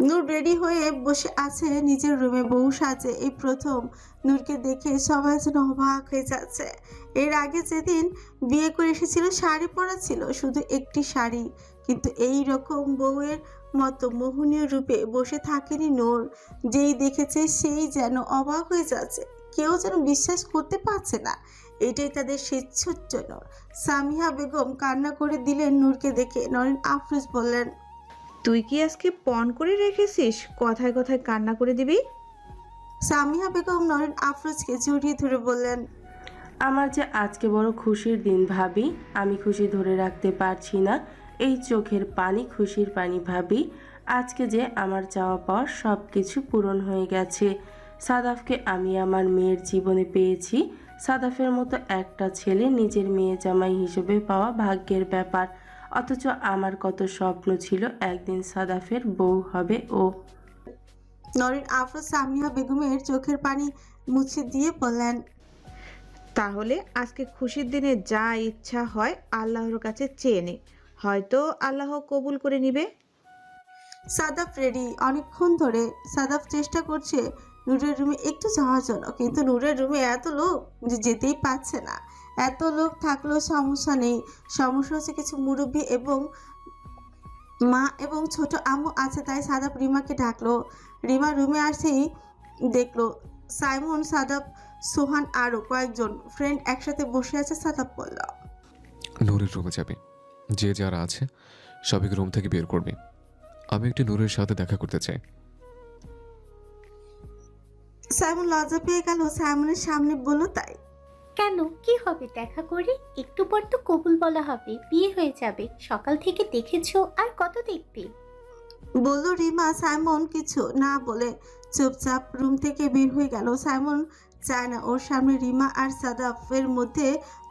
নূর ready হয়ে বসে আছে নিজের রুমে, বউ সাজে। এই প্রথম নূরকে দেখে সবাই যেন অবাক হয়ে যাচ্ছে। এর আগে যেদিন বিয়ে করে এসেছিল শাড়ি পরা ছিল, শুধু একটি শাড়ি, কিন্তু এই রকম বউয়ের মতো মোহনীয় রূপে বসে থাকেনি নূর। যেই দেখেছে সেই যেন অবাক হয়ে যাচ্ছে, কেউ যেন বিশ্বাস করতে পারছে না এটাই তাদের সেই ছোট্ট নূর। সামিহা বেগম কান্না করে দিলেন নূরকে দেখে। নরেন আফরোজ বললেন, তুই কি আজকে পণ করে রেখেছিস? কথায় কথায় কান্না করে দিবি? সামিহা বেগম নরেন আফরোজকে জড়িয়ে ধরে বললেন, আমার যে আজকে বড় খুশির দিন ভাবি, আমি খুশি ধরে রাখতে পারছি না। এই চোখের পানি খুশির পানি ভাবি। আজকে যে আমার চাওয়া পাওয়া সব কিছু পূরণ হয়ে গেছে। সাদাফকে আমি আমার মেয়ের জীবনে পেয়েছি। সাদাফের মতো একটা ছেলে নিজের মেয়ে জামাই হিসেবে পাওয়া ভাগ্যের ব্যাপার। অথচ আমার কত স্বপ্ন ছিল একদিন সাদাফের বউ হবে ও। নরেন আফরোজ সামিহা বেগমের চোখের পানি মুছে দিয়ে বললেন, তাহলে আজকে খুশির দিনে যা ইচ্ছা হয় আল্লাহর কাছে চেয়ে নে, হয়তো আল্লাহ কবুল করে নিবে। সাদাফ রেডি। অনেকক্ষণ ধরে সাদাফ চেষ্টা করছে নূরের রুমে একটু যাওয়ার জন্য, কিন্তু নূরের রুমে এত লোক যে যেতেই পারছে না। এত লোক থাকলেও সমস্যা নেই, সমস্যা হচ্ছে কিছু মুরব্বী এবং মা এবং ছোট আম্মু আছে। তাই সাদাফ রিমাকে ডাকলো। রিমা রুমে আসেই দেখলো সাইমন, সাদাফ, সোহান আরও কয়েকজন ফ্রেন্ড একসাথে বসে আছে। সাদাফ বলল, নূরের রুমে যাবে, যে যারা আছে সবাইকে রুম থেকে বের করবে। আমি একটি নূরের সাথে দেখা করতে চাই। সাইমন লজ্জা পেয়ে গেল। সাইমনের সামনে বলল, তাই কেন, কি হবে দেখা করে? একটু পর তো কবুল বলা হবে, বিয়ে হয়ে যাবে। সকাল থেকে দেখেছো, আর কত দেখবে? বলল রিমা। সাইমন কিছু না বলে চুপচাপ রুম থেকে বের হয়ে গেল। সাইমন চায় না ওর সামনে রিমা আর সাদাফের মধ্যে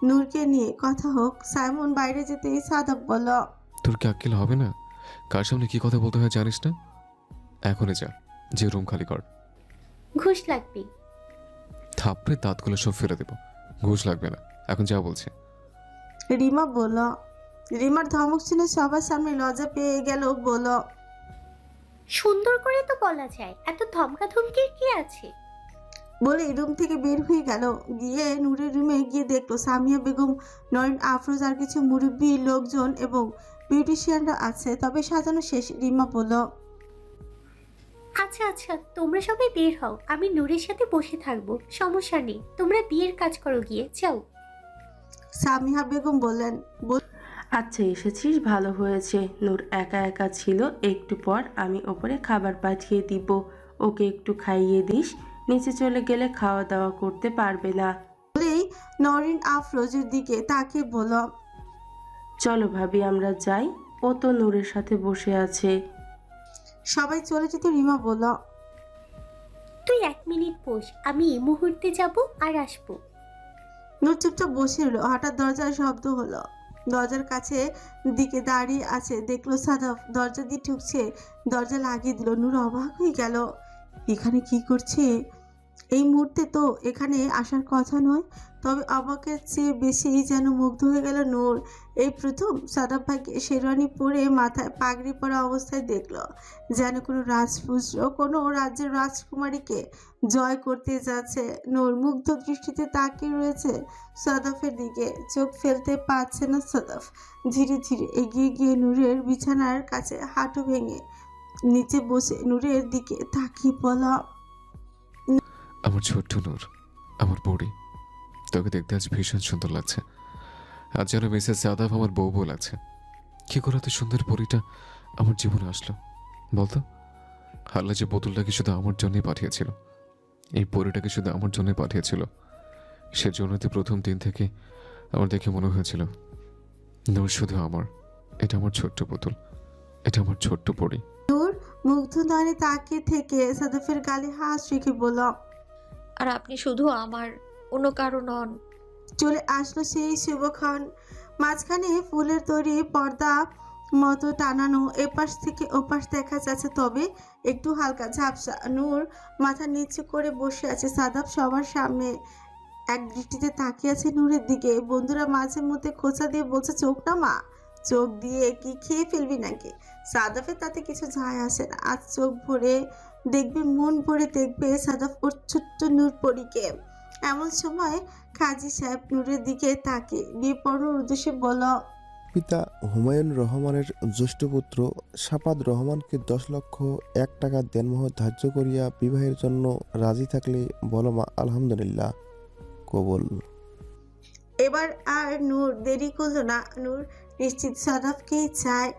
নূরকে নিয়ে কথা হোক। সাইমন বাইরে যেতেই সাদাফ বলল, তোর কি আক্কেল হবে না? কার সামনে কি কথা বলতে হয় জানিস না? এখনই যা, যে রুম খালি কর। ঘুষ লাগবে। থাপড়ে দাঁতগুলো সব ফেলে দেবো। ঘুষ লাগবে না, এখন যা বলছে। রিমা বলল। রিমার ধমক শুনে সবার সামনে লজ্জা পেয়ে গেল। বলল, সুন্দর করে তো বলা যায়, এত ধমকা ধমকির কি আছে? বলে রুম থেকে বের হয়ে গেল। গিয়ে নূরের রুমে গিয়ে দেখলো সামিয়া বেগম, নরেন আফরোজ আর কিছু মুরব্বী লোকজন এবং বিউটিশিয়ানরা আছে, তবে সাজানো শেষ। রিমা বলল, আচ্ছা আচ্ছা, তোমরা সবাই বের হও, আমি নূরের সাথে বসে থাকবো, সমস্যা নেই। তোমরা বিয়ের কাজ করো, গিয়ে যাও। সামিহা বেগম বললেন, আচ্ছা এসেছিস, ভালো হয়েছে। নূর একা একা ছিল, একটু পর আমি ওপরে খাবার পাঠিয়ে দিব। ওকে একটু খাইয়ে দিস, নিচে চলে গেলে খাওয়া দাওয়া করতে পারবে না। বলেই নরিন আফরোজের দিকে তাকিয়ে বলল, চলো ভাবি আমরা যাই, ও তো নূরের সাথে বসে আছে। সবাই চলে যেতে রিমা বলল, তুই 1 মিনিট বস, আমি এই মুহূর্তে যাব আর আসবো। নূর চুপচাপ বসে রইল। হঠাৎ দরজার শব্দ হলো। দরজার কাছে দিকে দাঁড়িয়ে আছে, দেখলো সাদাফ দরজা দিয়ে ঢুকছে। দরজা লাগিয়ে দিল। নূর অবাক হয়ে গেল, এখানে কি করছে? এই মুহূর্তে তো এখানে আসার কথা নয়। তবে অবাকের চেয়ে বেশি যেন মুগ্ধ হয়ে গেল নূর। এই প্রথম সাদাফ ভাইকে শেরওয়ানি পরে মাথায় পাগড়ি পরা অবস্থায় দেখলো, যেন কোনো রাজপুত্র কোনো রাজ্যের রাজকুমারীকে জয় করতে যাচ্ছে। নূর মুগ্ধ দৃষ্টিতে তাকিয়ে রয়েছে সাদাফের দিকে, চোখ ফেলতে পারছে না সাদাফ। ধীরে ধীরে এগিয়ে গিয়ে নূরের বিছানার কাছে হাঁটু ভেঙে নিচে বসে নূরের দিকে তাকিয়ে বলল, আমার ছোট্ট নূর, আমার বউরি, তোকে দেখতে আজ ভীষণ সুন্দর লাগছে। আজ যেন মিসেস সাদাফ আমার বউ বউ লাগছে। কি করে এত সুন্দর পরীটা আমার জীবনে আসলো বলতো? আল্লাহ যে বোতলটাকে শুধু আমার জন্যই পাঠিয়েছিল, এই পরীটাকে শুধু আমার জন্যই পাঠিয়েছিল। সেজন্যই তো প্রথম দিন থেকে আমার দেখে মনে হয়েছিল নূর শুধু আমার। এটা আমার ছোট্ট বোতল, এটা আমার ছোট্ট পরী। মুগ্ধ নয়নে তাকিয়ে থেকে সাদাফের গালে হাত রেখে বলল, আর আপনি শুধু আমার, অন্য কারো নন। চলে আসলো সেই শুভক্ষণ। মাঝখানে ফুলের তৈরি পর্দা মতো টানানো, এপাশ থেকে ওপাশ দেখা যাচ্ছে, তবে একটু হালকা ঝাপসা। নূর মাথা নিচু করে বসে আছে। সাদাফ সবার সামনে এক দৃষ্টিতে তাকিয়ে আছে নূরের দিকে। বন্ধুরা মাঝে মধ্যে খোঁচা দিয়ে বলছে, চোখ না মা, চোখ দিয়ে কি খেয়ে ফেলবি নাকি? সাদাফের তাতে কিছু যায় আসে না। আজ চোখ ভরে দেখবে, মন ভরে দেখবে সাদাফ ওর ছোট্ট নূর পরীকে। এমন সময় কাজী সাহেব নূরের দিকে তাকে বিপর্ণ উদ্দেশ্যে বলল, পিতা হুমায়ুন রহমানের জ্যেষ্ঠ পুত্র শাপাদ রহমানকে 10,01,000 টাকা দেনমোহর ধার্য করিয়া বিবাহের জন্য রাজি থাকলে বলো মা আলহামদুলিল্লাহ, কবুল। এবার আর নূর দেরি করলো না। নূর নিশ্চিত সাদাফকেই চায়।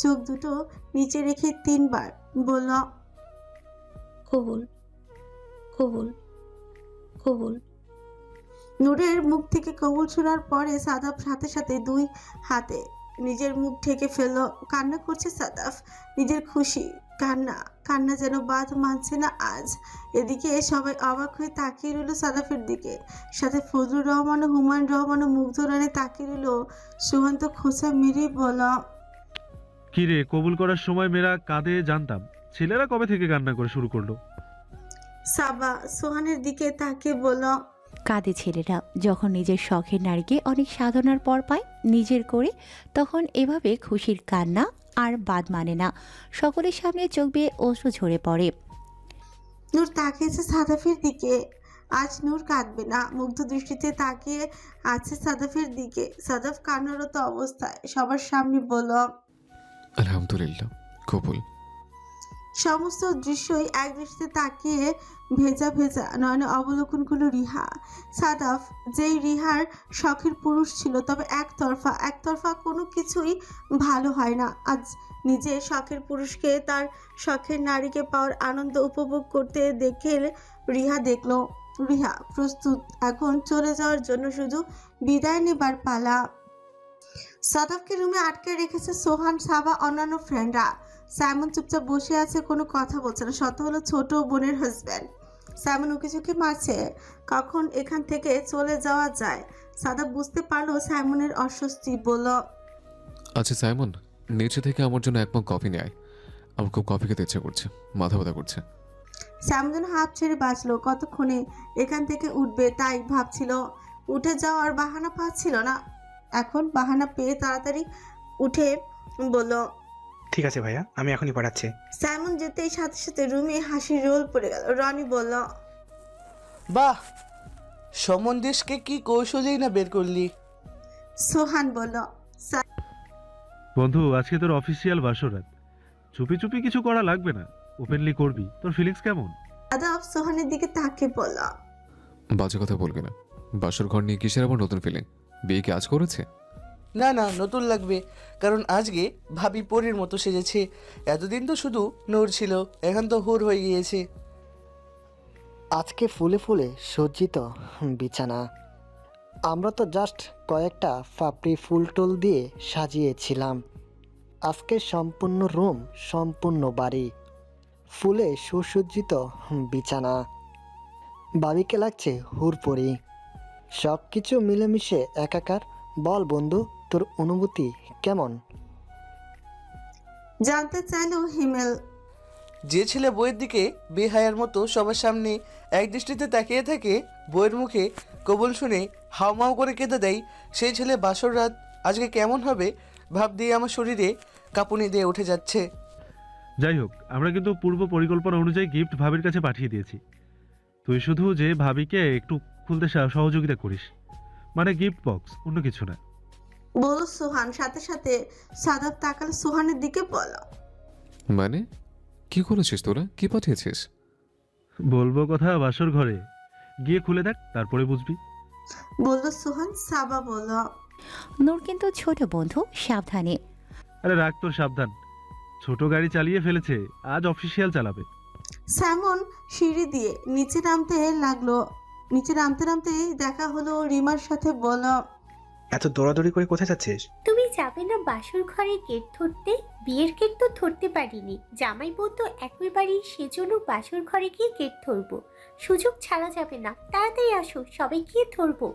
চোখ দুটো নিচে রেখে 3 বার বলল, কবুল, কবুল, কবুল। নূরের মুখ থেকে কবুল শোনার পরে সাদাফ সাথে সাথে 2 হাতে নিজের মুখ ঢেকে ফেলল। কান্না করছে সাদাফ, নিজের খুশি কান্না যেন বাদ মানছে না আজ। এদিকে সবাই অবাক হয়ে তাকিয়ে রইল সাদাফের দিকে। সাথে ফজলুর রহমান ও হুমায়ুন রহমান ও মুগ্ধ রানে তাকিয়ে রইল। সুহান্ত খোঁচা মেরে বল, কি রে, কবুল করার সময় মেয়েরা কাঁদে জানতাম, ছেলেরা কবে থেকে কান্না করে শুরু করলো? সাবা সোহানের দিকে তাকিয়ে বলল, কাঁদে ছেলেরা যখন নিজের শখের নারীকে অনেক সাধনার পর পায় নিজের করে, তখন এভাবে খুশির কান্না আর বাদ মানে না। সকলের সামনে চোখ বেয়ে অশ্রু ঝরে পড়ে। নূর তাকিয়েছে সাদাফের দিকে। আজ নূর কাঁদবে না। মুগ্ধ দৃষ্টিতে তাকিয়ে আছে সাদাফের দিকে। সাদাফ কান্নারত অবস্থায় সবার সামনে বলল, আলহামদুলিল্লাহ, কবুল। সমস্ত দৃশ্যই এক দৃষ্টিতে তাকিয়ে ভেজা ভেজা নয়নে অবলোকন করল রিহা। সাদাফ যেই রিহার শখের পুরুষ ছিল, তবে একতরফা কোনো কিছুই ভালো হয় না। আজ নিজের শখের পুরুষকে, তার শখের নারীকে পাওয়ার আনন্দ উপভোগ করতে দেখে রিহা দেখল। রিহা প্রস্তুত এখন চলে যাওয়ার জন্য, শুধু বিদায় নেবার পালা। সাদাফকে রুমে আটকে রেখেছে সোহান, সাবা, অন্যান্য ফ্রেন্ডরা। সাইমন চুপচাপ বসে আছে, কোনো কথা বলছে না। শত হলো ছোট বোনের হাজব্যান্ড। সাইমন উকি ঝুঁকি মারছে কখন এখান থেকে চলে যাওয়া যায়। সাদাফ বুঝতে পারলো সাইমনের অস্বস্তি, বলল, আচ্ছা সাইমন, নিচে থেকে আমার জন্য 1 মগ কফি নিয়ে আয়। আমার খুব কফি খেতে ইচ্ছে করছে, মাথা ব্যথা করছে। সাইমন যেন হাফ ছেড়ে বাঁচলো। কতক্ষণে এখান থেকে উঠবে তাই ভাবছিল। উঠে যাওয়ার বাহানা পাচ্ছিল না। এখন বাহানা পেয়ে তাড়াতাড়ি উঠে বলল, ঠিক আছে ভাইয়া, আমি এখনই পাঠাচ্ছি। সাইমন যেতেই সাথে সাথে রুমে হাসির রোল পড়ে গেল। রনি বলল, বাহ, সমন্দেশকে কি কৌশলেই না বের করলি। সোহান বলল, বন্ধু, আজকে তোর অফিসিয়াল বাসরাত, চুপি চুপি কিছু করা লাগবে না, ওপেনলি করবি। তোর ফিলিংস কেমন? সাদাফ সোহানের দিকে তাকিয়ে বলল, বাজে কথা বলবি না। বাসর ঘর নিয়ে কিসের আবার নতুন ফিলিং? বিয়ে কি আজ করেছে? না না, নতুন লাগবে, কারণ আজকে ভাবি পরীর মতো সেজেছে। এতদিন তো শুধু নূর ছিল, এখন তো হুর হয়ে গিয়েছে। আজকে ফুলে ফুলে সজ্জিত বিছানা। আমরা তো জাস্ট কয়েকটা পাপড়ি ফুল টুল দিয়ে সাজিয়েছিলাম। আজকে সম্পূর্ণ রুম, সম্পূর্ণ বাড়ি ফুলে সুসজ্জিত বিছানা। বাবিকে লাগছে হুরপরি। সব কিছু মিলেমিশে একাকার। বল বন্ধু, তোর অনুভূতি কেমন? জানতে চাইলো হিমেল। যে ছেলে বইয়ের দিকে বেহায়ার মতো সবার সামনে এক দৃষ্টিতে তাকিয়ে থাকে, বইয়ের মুখে কবুল শুনে হাউমাউ করে কেঁদে দেয়, সেই ছেলে বাসর রাত আজকে কেমন হবে ভাব দিয়ে আমার শরীরে কাঁপুনি দিয়ে উঠে যাচ্ছে। যাই হোক, আমরা কিন্তু পূর্ব পরিকল্পনা অনুযায়ী গিফট ভাবির কাছে পাঠিয়ে দিয়েছি। তুই শুধু যে ভাবিকে একটু খুলতে সহযোগিতা করিস, মানে গিফট বক্স, অন্য কিছু না। বলল সোহান। সাথে সাথে সাদাফ তাকালো সোহানের দিকে, বলল, মানে কি করেছিস তোরা? কি পাঠিয়েছিস? বলবো কথা বাসর ঘরে গিয়ে খুলে দেখ, তারপরে বুঝবি। বলল সোহান। সাবা বলল, নূর কিন্তু ছোট বন্ধু, সাবধানে। আরে রাখ তোর সাবধান, ছোট গাড়ি চালিয়ে ফেলেছে, আজ অফিসিয়াল চালাবে। সাইমন সিঁড়ি দিয়ে নিচে নামতে লাগলো। নিচে নামতে নামতেই দেখা হলো রিমার সাথে। বলল, এত দৌড়াদৌড়ি করে কোথায় যাচ্ছিস? তুমি যাবে না বাসর ঘরে গেট ধরতে? বিয়ের গেট তো ধরতে পারিনি, জামাই বউ তো একই বাড়ি, সেজন্য বাসর ঘরে গিয়ে গেট ধরবো। সুযোগ ছাড়া যাবে না, তাড়াতাড়ি আসো, সবাই গিয়ে ধরবো।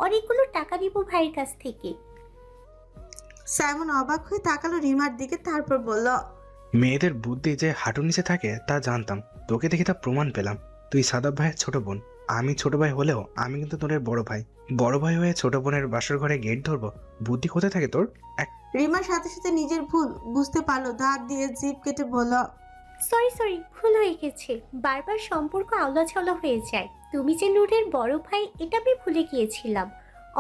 অনেকগুলো টাকা নিব ভাইয়ের কাছ থেকে। সাইমন অবাক হয়ে তাকালো রিমার দিকে, তারপর বলল, মেয়েদের বুদ্ধি যে হাঁটুর নিচে থাকে তা জানতাম, তোকে দেখে তা প্রমাণ পেলাম। তুই সাদাব ভাইয়ের ছোট বোন, আমি ছোট ভাই হলেও আমি কিন্তু তোর বড় ভাই। বড় ভাই হয়ে ছোট বোনের বাসর ঘরে গেট ধরবো? বুদ্ধি কোথায় থাকে তোর? রিমার সাথে সাথে নিজের ভুল বুঝতে পারলো, দাঁত দিয়ে জিভ কেটে বলল, সরি সরি, ভুল হয়ে গেছে। বারবার সম্পর্ক আওলাছাওলা হয়ে যায়। তুমি যে নূরের বড় ভাই এটা আমি ভুলে গিয়েছিলাম।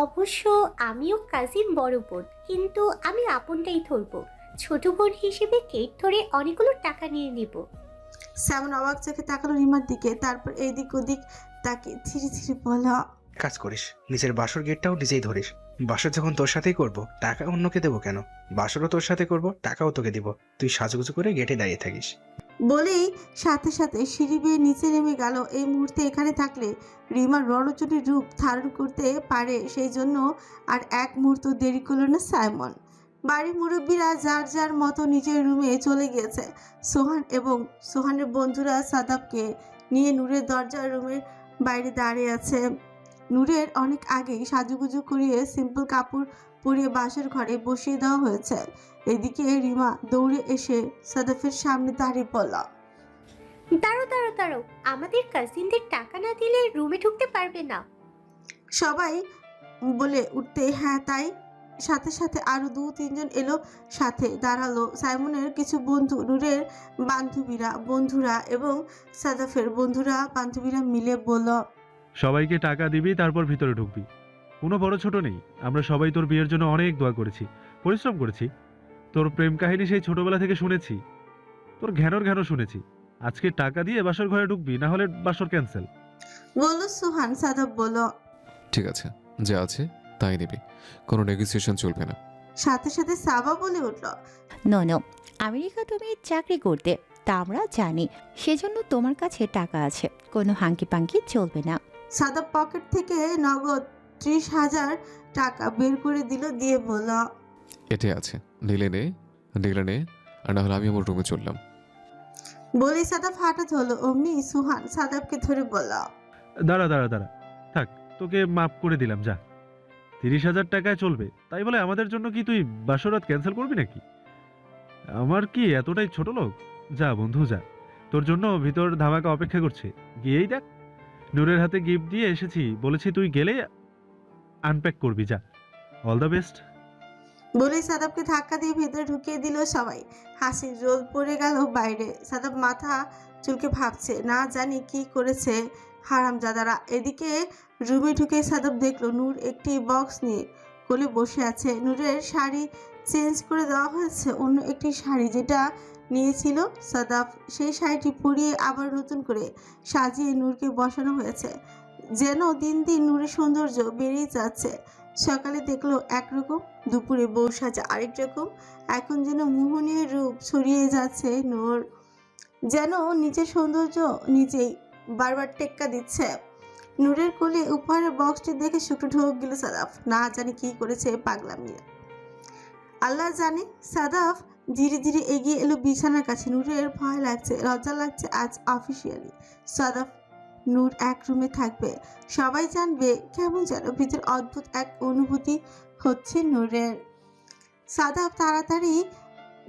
অবশ্য আমিও কাজিন বড় বোন, কিন্তু আমি আপনটাই ধরবো। ছোট বোন হিসেবে কেক ধরে অনেকগুলো টাকা নিয়ে নিব। সাইমন অবাক চোখে তাকালো রিমার দিকে, তারপর এদিক ওদিক তাকে ধীরে ধীরে বলল, কাজ করিস, নিজের বাসর গেটটাও নিজেই ধরিস। বাসর যখন তোর সাথেই করব, টাকা অন্যকে দেবো কেন? বাসরও তোর সাথে করব, টাকাও তোকে দিব। তুই সাজুগুজু করে গেটে দাঁড়িয়ে থাকিস। বলেই সাথে সাথে সিঁড়ি বেয়ে নিচে নেমে গেল। এই মুহূর্তে এখানে থাকলে রিমার রণচুটির রূপ ধারণ করতে পারে, সেই জন্য আর এক মুহূর্ত দেরি করলো না সাইমন। বাড়ির মুরব্বীরা যার যার মতো নিজের রুমে চলে গিয়েছে। সোহান এবং সোহানের বন্ধুরা সাদাবকে নিয়ে নূরের দরজার রুমের বাইরে দাঁড়িয়ে আছে। নূরের অনেক আগেই সাজুগুজু করিয়ে সিম্পল কাপড় পরিয়ে বাসের ঘরে বসিয়ে দেওয়া হয়েছে। এদিকে রিমা দৌড়ে এসে সাদাফের সামনে দাঁড়িয়ে পড়ল। দাঁড়ো দাঁড়ো দাঁড়ো, আমাদের কাজিনদের টাকা না দিলে রুমে ঢুকতে পারবে না। সবাই বলে উঠতে হ্যাঁ তাই। সাথে সাথে আরো 2-3 জন এলো, সাথে দাঁড়ালো সাইমনের কিছু বন্ধু, নূরের বন্ধুরা এবং সাদাফের বন্ধুরা বান্ধবীরা মিলে বলল, সবাইকে টাকা দিবি, তারপর ভিতরে ঢুকবি। কোনো বড় ছোট নেই, আমরা সবাই তোর বিয়ের জন্য অনেক দোয়া করেছি, পরিশ্রম করেছি। তোর প্রেম কাহিনী সেই ছোটবেলা থেকে শুনেছি, তোর ঘ্যানর শুনেছি। আজকে টাকা দিয়ে বাসর ঘরে ঢুকবি, না হলে বাসর ক্যান্সেল। বলল সোহান। সাদাফ বলল, ঠিক আছে, যা আছে তাই নিবি, কোনো নেগোসিয়েশন চলবে না। সাথে সাথে সাবা বলে উঠল, নো নো, আমেরিকা তুমি চাকরি করতে, তা আমরা জানি, সেজন্য তোমার কাছে টাকা আছে, কোনো হাঙ্কি পাঙ্কি চলবে না। সাদাব পকেট থেকে নগদ 30,000 টাকা বের করে দিল, দিয়ে বলল, এটাই আছে, নিলে নে, আর না হলে আমি আমার রুমে চললাম। বলে সাদাব হঠাৎ হলো। অমনি সুহান সাদাবকে ধরে বলল, দাঁড়া, থাক, তোকে মাফ করে দিলাম, যা। 30,000 টাকায় চলবে তাই বলে আমাদের জন্য কি তুই বাসরাত ক্যান্সেল করবি নাকি? আমার কি এতটাই ছোট লোক? যা বন্ধু যা, তোর জন্য ভিতর ধামাকা অপেক্ষা করছে, গিয়েই দেখ। নূরের হাতে গিফট দিয়ে এসেছি, বলেছি তুই গেলে আনপ্যাক করবি, যা। All the best. বলেই সাদাবকে ধাক্কা দিয়ে ভেতরে ঢুকিয়ে দিল সবাই। হাসির রোল পড়ে গেল বাইরে। সাদাব মাথা চুলকে ভাবছে, না জানি কি করেছে হারামজাদারা। এদিকে রুমে ঢুকে সাদাব দেখলো নূর একটি বক্স নিয়ে কোলে বসে আছে। নূরের শাড়ি চেঞ্জ করে দেওয়া হয়েছে, অন্য একটি শাড়ি যেটা নিয়েছিল সাদাব, সেই শাড়িটি পরিয়ে আবার নতুন করে সাজিয়ে নূরকে বসানো হয়েছে। যেন দিন দিন নূরের সৌন্দর্য বেড়েই যাচ্ছে। সকালে দেখলো একরকম, দুপুরে বউ সাজা আরেক রকম, এখন যেন মোহনীয় রূপ ছড়িয়ে যাচ্ছে নূর, যেন নিজের সৌন্দর্য নিজেই বারবার টেক্কা দিচ্ছে। নূরের কোলে উপহারের বক্সটি দেখে শুকনো ঢোক গেল সাদাফ, না জানি কি করেছে পাগলামি, আল্লাহ জানে। সাদাফ ধীরে ধীরে এগিয়ে এলো বিছানার কাছে। নূরের ভয় লাগছে, লজ্জা লাগছে। আজ অফিসিয়ালি সাদাফ নূর এক রুমে থাকবে, সবাই জানবে। কেমন যেন ভিতর অদ্ভুত এক অনুভূতি হচ্ছে নূরের। সাদাফ তাড়াতাড়ি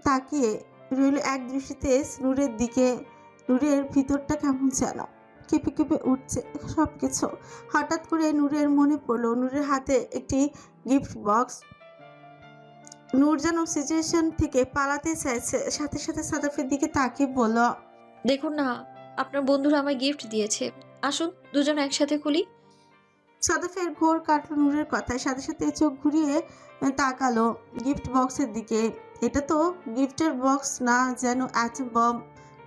তাকিয়ে রইল এক দৃষ্টিতে নূরের দিকে। নূরের ভিতরটা কেমন যেন কেঁপে কেঁপে উঠছে সবকিছু। হঠাৎ করে নূরের মনে পড়লো নূরের হাতে একটি গিফট বক্স। নূর যেন সিচুয়েশন থেকে পালাতে চাইছে। সাথে সাথে সাদাফের দিকে তাকিয়ে বলল, দেখুন না, আপনার বন্ধুরা আমায় গিফট দিয়েছে, আসুন দুজন একসাথে খুলি। সাদাফের ঘোর কাটলো নূরের কথায়। সাথে সাথে চোখ ঘুরিয়ে তাকালো গিফট বক্সের দিকে। এটা তো গিফটের বক্স না, যেন অ্যাটম বম,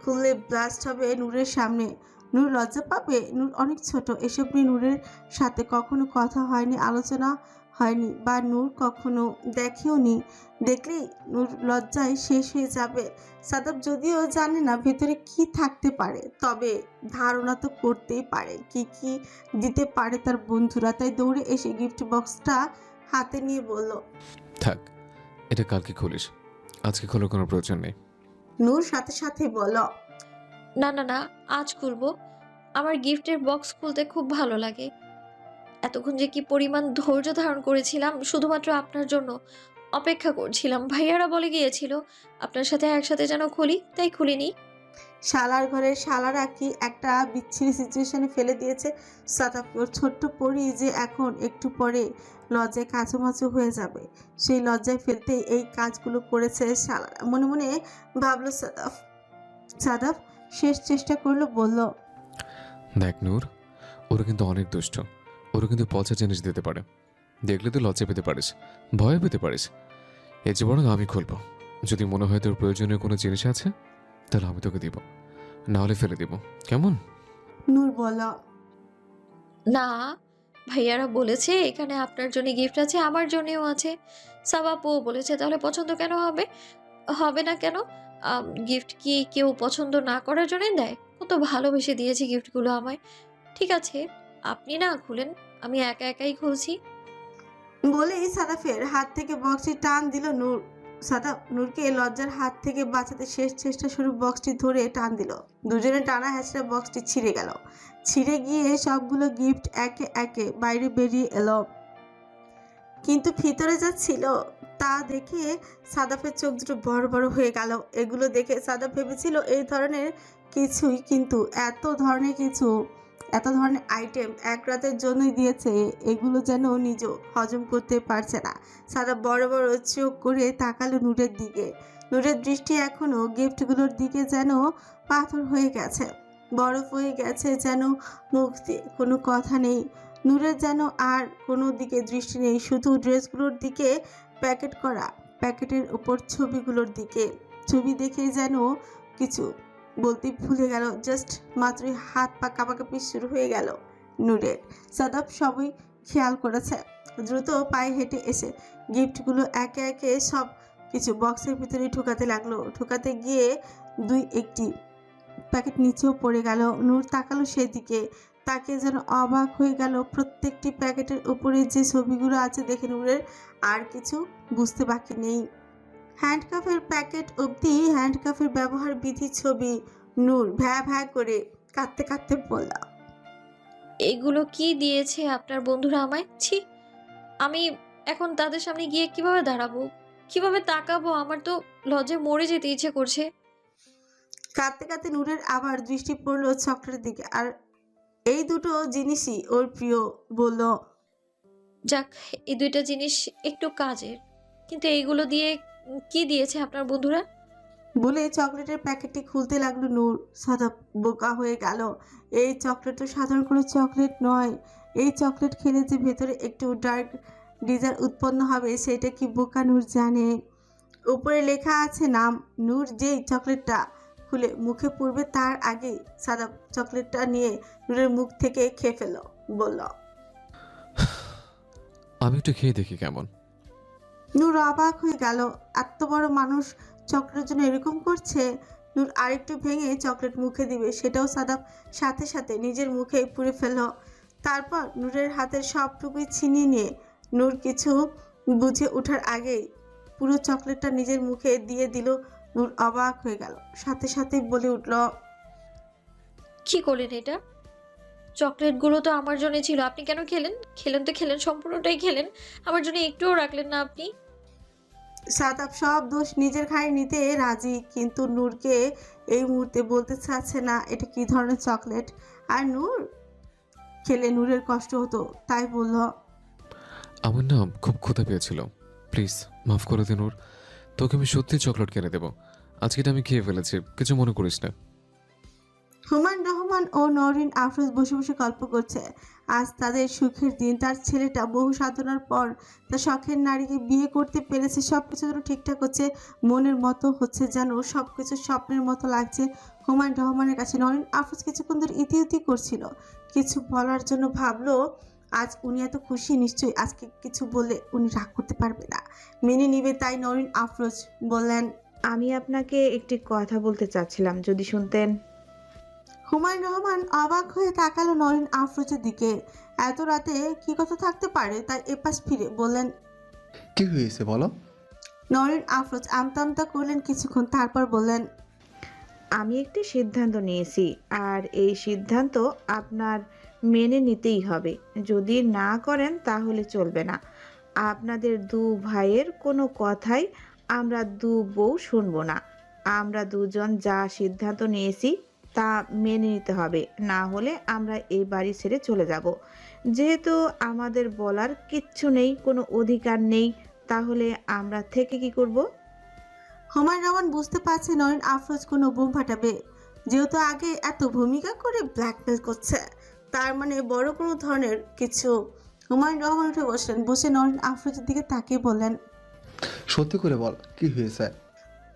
খুললে ব্লাস্ট হবে নূরের সামনে। নূর লজ্জা পাবে, নূর অনেক ছোট, এসব নিয়ে নূরের সাথে কখনো কথা হয়নি, আলোচনা হয়নি, বা নূর কখনো দেখেও নি। দেখলেই নূর লজ্জায় শেষ হয়ে যাবে। সাদাব যদিও জানে না ভেতরে কি থাকতে পারে, তবে ধারণা তো করতেই পারে কি কি দিতে পারে তার বন্ধুরা। তাই দৌড়ে এসে গিফট বক্সটা হাতে নিয়ে বলল, থাক, এটা কালকে খুলিস, আজকে খোলার কোনো প্রয়োজন নেই। নূর সাথে সাথে বলল, না, আজ খুলবো। আমার গিফটের বক্স খুলতে খুব ভালো লাগে। এতক্ষণ যে কি পরিমাণ ধৈর্য ধারণ করেছিলাম শুধুমাত্র আপনার জন্য, অপেক্ষা করছিলাম। ভাইয়ারা বলে গিয়েছিল আপনার সাথে একসাথে যেন খুলি, তাই খুলিনি। শালার ঘরের শালারা কি একটা বিচ্ছিরি সিচুয়েশনে ফেলে দিয়েছে সাদাফকে। ওর ছোট্ট পরি যে এখন একটু পরে লজ্জায় কাঁচুমাচু হয়ে যাবে, সেই লজ্জায় ফেলতে এই কাজগুলো করেছে শালারা। মনে মনে ভাবলো সাদাফ। সাদাফ শেষ চেষ্টা করলো, বলল, দেখ নূর, ওরা কিন্তু অনেক দুষ্ট। ওরা কিন্তু পচা জিনিস দিতে পারে। দেখলে তুই লজ্জা পেতে পারিস, ভয় পেতে পারিস। এর যে বরং আমি খুলবো। যদি মনে হয় তোর প্রয়োজনীয় কোনো জিনিস আছে তাহলে আমি তোকে দিব, না হলে ফেলে দিব, কেমন? নূর বলল, না, ভাইয়ারা বলেছে এখানে আপনার জন্য গিফট আছে, আমার জন্যও আছে। সাবাপও বলেছে, তাহলে পছন্দ কেন হবে? হবে না কেন? গিফট কি কেউ পছন্দ না করার জন্য দেয়? কত ভালোবেসে দিয়েছে গিফটগুলো আমায়। ঠিক আছে, আপনি না খুলেন, আমি একা একাই খুলছি। বলেই সাদাফের হাত থেকে বক্সটি টান দিল নূর। সাদাফ নূরকে লজ্জার হাত থেকে বাঁচাতে শেষ চেষ্টা শুরু বক্সটি ধরে টান দিল। দুজনে টানা হ্যাচড়া বক্সটি ছিঁড়ে গেল। ছিঁড়ে গিয়ে সবগুলো গিফট একে একে বাইরে বেরিয়ে এলো। কিন্তু ভিতরে যা ছিল তা দেখে সাদাফের চোখ দুটো বড় বড় হয়ে গেল। এগুলো দেখে সাদাফ ভেবেছিল এই ধরনের কিছুই, কিন্তু এত ধরনের আইটেম এক রাতের জন্যই দিয়েছে, এগুলো যেন নিজেও হজম করতে পারছে না। সাদাফ বড় বড় চোখ করে তাকালো নূরের দিকে। নূরের দৃষ্টি এখনো গিফটগুলোর দিকে যেন পাথর হয়ে গেছে, বরফ হয়ে গেছে যেন। মুখ দিয়ে কোনো কথা নেই নূরের, যেন আর কোনো দিকে দৃষ্টি নেই, শুধু ড্রেসগুলোর দিকে, প্যাকেট করা প্যাকেটের উপর ছবিগুলোর দিকে। ছবি দেখে যেন কিছু বলতে ভুলে গেল। জাস্ট মাত্রই হাত পা কাঁপাকাঁপি শুরু হয়ে গেল নূরের। সাদাফ সবই খেয়াল করেছে। দ্রুত পায়ে হেঁটে এসে গিফটগুলো একে একে সব কিছু বক্সের ভিতরে ঢুকাতে লাগলো। ঢুকাতে গিয়ে দুই একটি প্যাকেট নিচেও পড়ে গেল। নূর তাকালো সেদিকে, তাকে যেন অবাক হয়ে গেল। প্রত্যেকটি প্যাকেটের উপরে যে ছবিগুলো আছে দেখে নূরের আর কিছু বুঝতে বাকি নেই। হ্যান্ডকাফের প্যাকেট অবধি হ্যান্ডকাফের ব্যবহার বিধি ছবি। নূর ভ্যা ভ্যা করে কাঁদতে কাঁদতে বলল, এগুলো কি দিয়েছে আপনার বন্ধুরা আমায়? ছি, আমি এখন তাদের সামনে গিয়ে কিভাবে দাঁড়াবো, কিভাবে তাকাবো? আমার তো লজ্জায় মরে যেতে ইচ্ছে করছে। কাঁদতে কাঁদতে নূরের আবার দৃষ্টি পড়লো চকলেটের দিকে, আর এই দুটো জিনিসই ওর প্রিয়। বলল, যাক, এই দুইটা জিনিস একটু কাজের, কিন্তু এইগুলো দিয়ে কি দিয়েছে আপনার বন্ধুরা? বলে চকলেটের প্যাকেটটি খুলতে লাগলো নূর। সাদাপ বোকা হয়ে গেল। এই চকলেট তো সাধারণ কোনো চকলেট নয়। এই চকলেট খেলে যে ভেতরে একটু ডার্ক ডিজার উৎপন্ন হবে সেটা কি বোকা নূর জানে? উপরে লেখা আছে নাম। নূর যেই চকলেটটা খুলে মুখে পড়বে তার আগে সাদাপ চকলেটটা নিয়ে নূরের মুখ থেকে খেয়ে ফেল। বলল, আমি একটু খেয়ে দেখি কেমন। নূর অবাক হয়ে গেল। এত বড় মানুষ চকলেটের জন্য এরকম করছে। নূর আরেকটু ভেঙে চকলেট মুখে দিবে, সেটাও সাদাপ সাথে সাথে নিজের মুখে পুরে ফেলল। তারপর নূরের হাতের সবটুকুই ছিনিয়ে নিয়ে নূর কিছু বুঝে ওঠার আগেই পুরো চকলেটটা নিজের মুখে দিয়ে দিল। নূর অবাক হয়ে গেল, সাথে সাথে বলে উঠল, কি করলেন এটা? চকলেটগুলো তো আমার জন্য ছিল, আপনি কেন খেলেন? খেলেন তো খেলেন, সম্পূর্ণটাই খেলেন, আমার জন্য একটুও রাখলেন না আপনি। সাদাপ সব দোষ নিজের ঘাড়ে নিতে রাজি, কিন্তু নূরকে এই মুহূর্তে বলতে চাচ্ছে না এটা কি ধরনের চকলেট। আর নূর খেলে নূরের কষ্ট হতো, তাই বলল, আমার না খুব ক্ষুধা পেয়েছিল, প্লিজ মাফ করে দে নূর। তোকে আমি সত্যি চকলেট কিনে দেবো। আজকে এটা আমি খেয়ে ফেলেছি, কিছু মনে করিস না। হুমায়ুন রহমান ও নওরিন আফরোজ বসে বসে গল্প করছে। আজ তাদের সুখের দিন। তার ছেলেটা বহু সাধনার পর তার শখের নারীকে বিয়ে করতে পেরেছে। সবকিছু যেন ঠিকঠাক হচ্ছে, মনের মতো হচ্ছে, যেন সবকিছু স্বপ্নের মতো লাগছে হুমায়ুন রহমানের কাছে। নওরিন আফরোজ কিছুক্ষণ ধরে ইতি করছিল, কিছু বলার জন্য ভাবলো আজ উনি এত খুশি, নিশ্চয়ই আজকে কিছু বলে উনি রাগ করতে পারবে না, মেনে নিবে। তাই নওরিন আফরোজ বললেন, আমি আপনাকে একটি কথা বলতে চাচ্ছিলাম, যদি শুনতেন। হুমায়ুন রহমান অবাক হয়ে তাকালো নরিন আফরোজের দিকে। এত রাতে কি কথা থাকতে পারে, তাই এপাশ ফিরে বললেন, কি হয়েছে বলো? নরিন আফরোজ আমতা করলেন কিছুক্ষণ, তারপর বললেন, আমি একটি সিদ্ধান্ত নিয়েছি, আর এই সিদ্ধান্ত আপনার মেনে নিতেই হবে। যদি না করেন তাহলে চলবে না। আপনাদের দু ভাইয়ের কোনো কথাই আমরা দু বউ শুনবো না। আমরা দুজন যা সিদ্ধান্ত নিয়েছি তা মেনে নিতে হবে, না হলে আমরা এই বাড়ি ছেড়ে চলে যাব। যেহেতু আমাদের বলার কিচ্ছু নেই, কোনো অধিকার নেই, তাহলে আমরা থেকে কি করব? হুমায়ুন রহমান বুঝতে পারছে নরেন আফরোজ কোনো বোম ফাটাবে। যেহেতু আগে এত ভূমিকা করে ব্ল্যাকমেল করছে, তার মানে বড় কোনো ধরনের কিছু। হুমায়ুন রহমান উঠে বসলেন, বসে নরেন আফরোজের দিকে তাকিয়ে বললেন, সত্যি করে বল কি হয়েছে?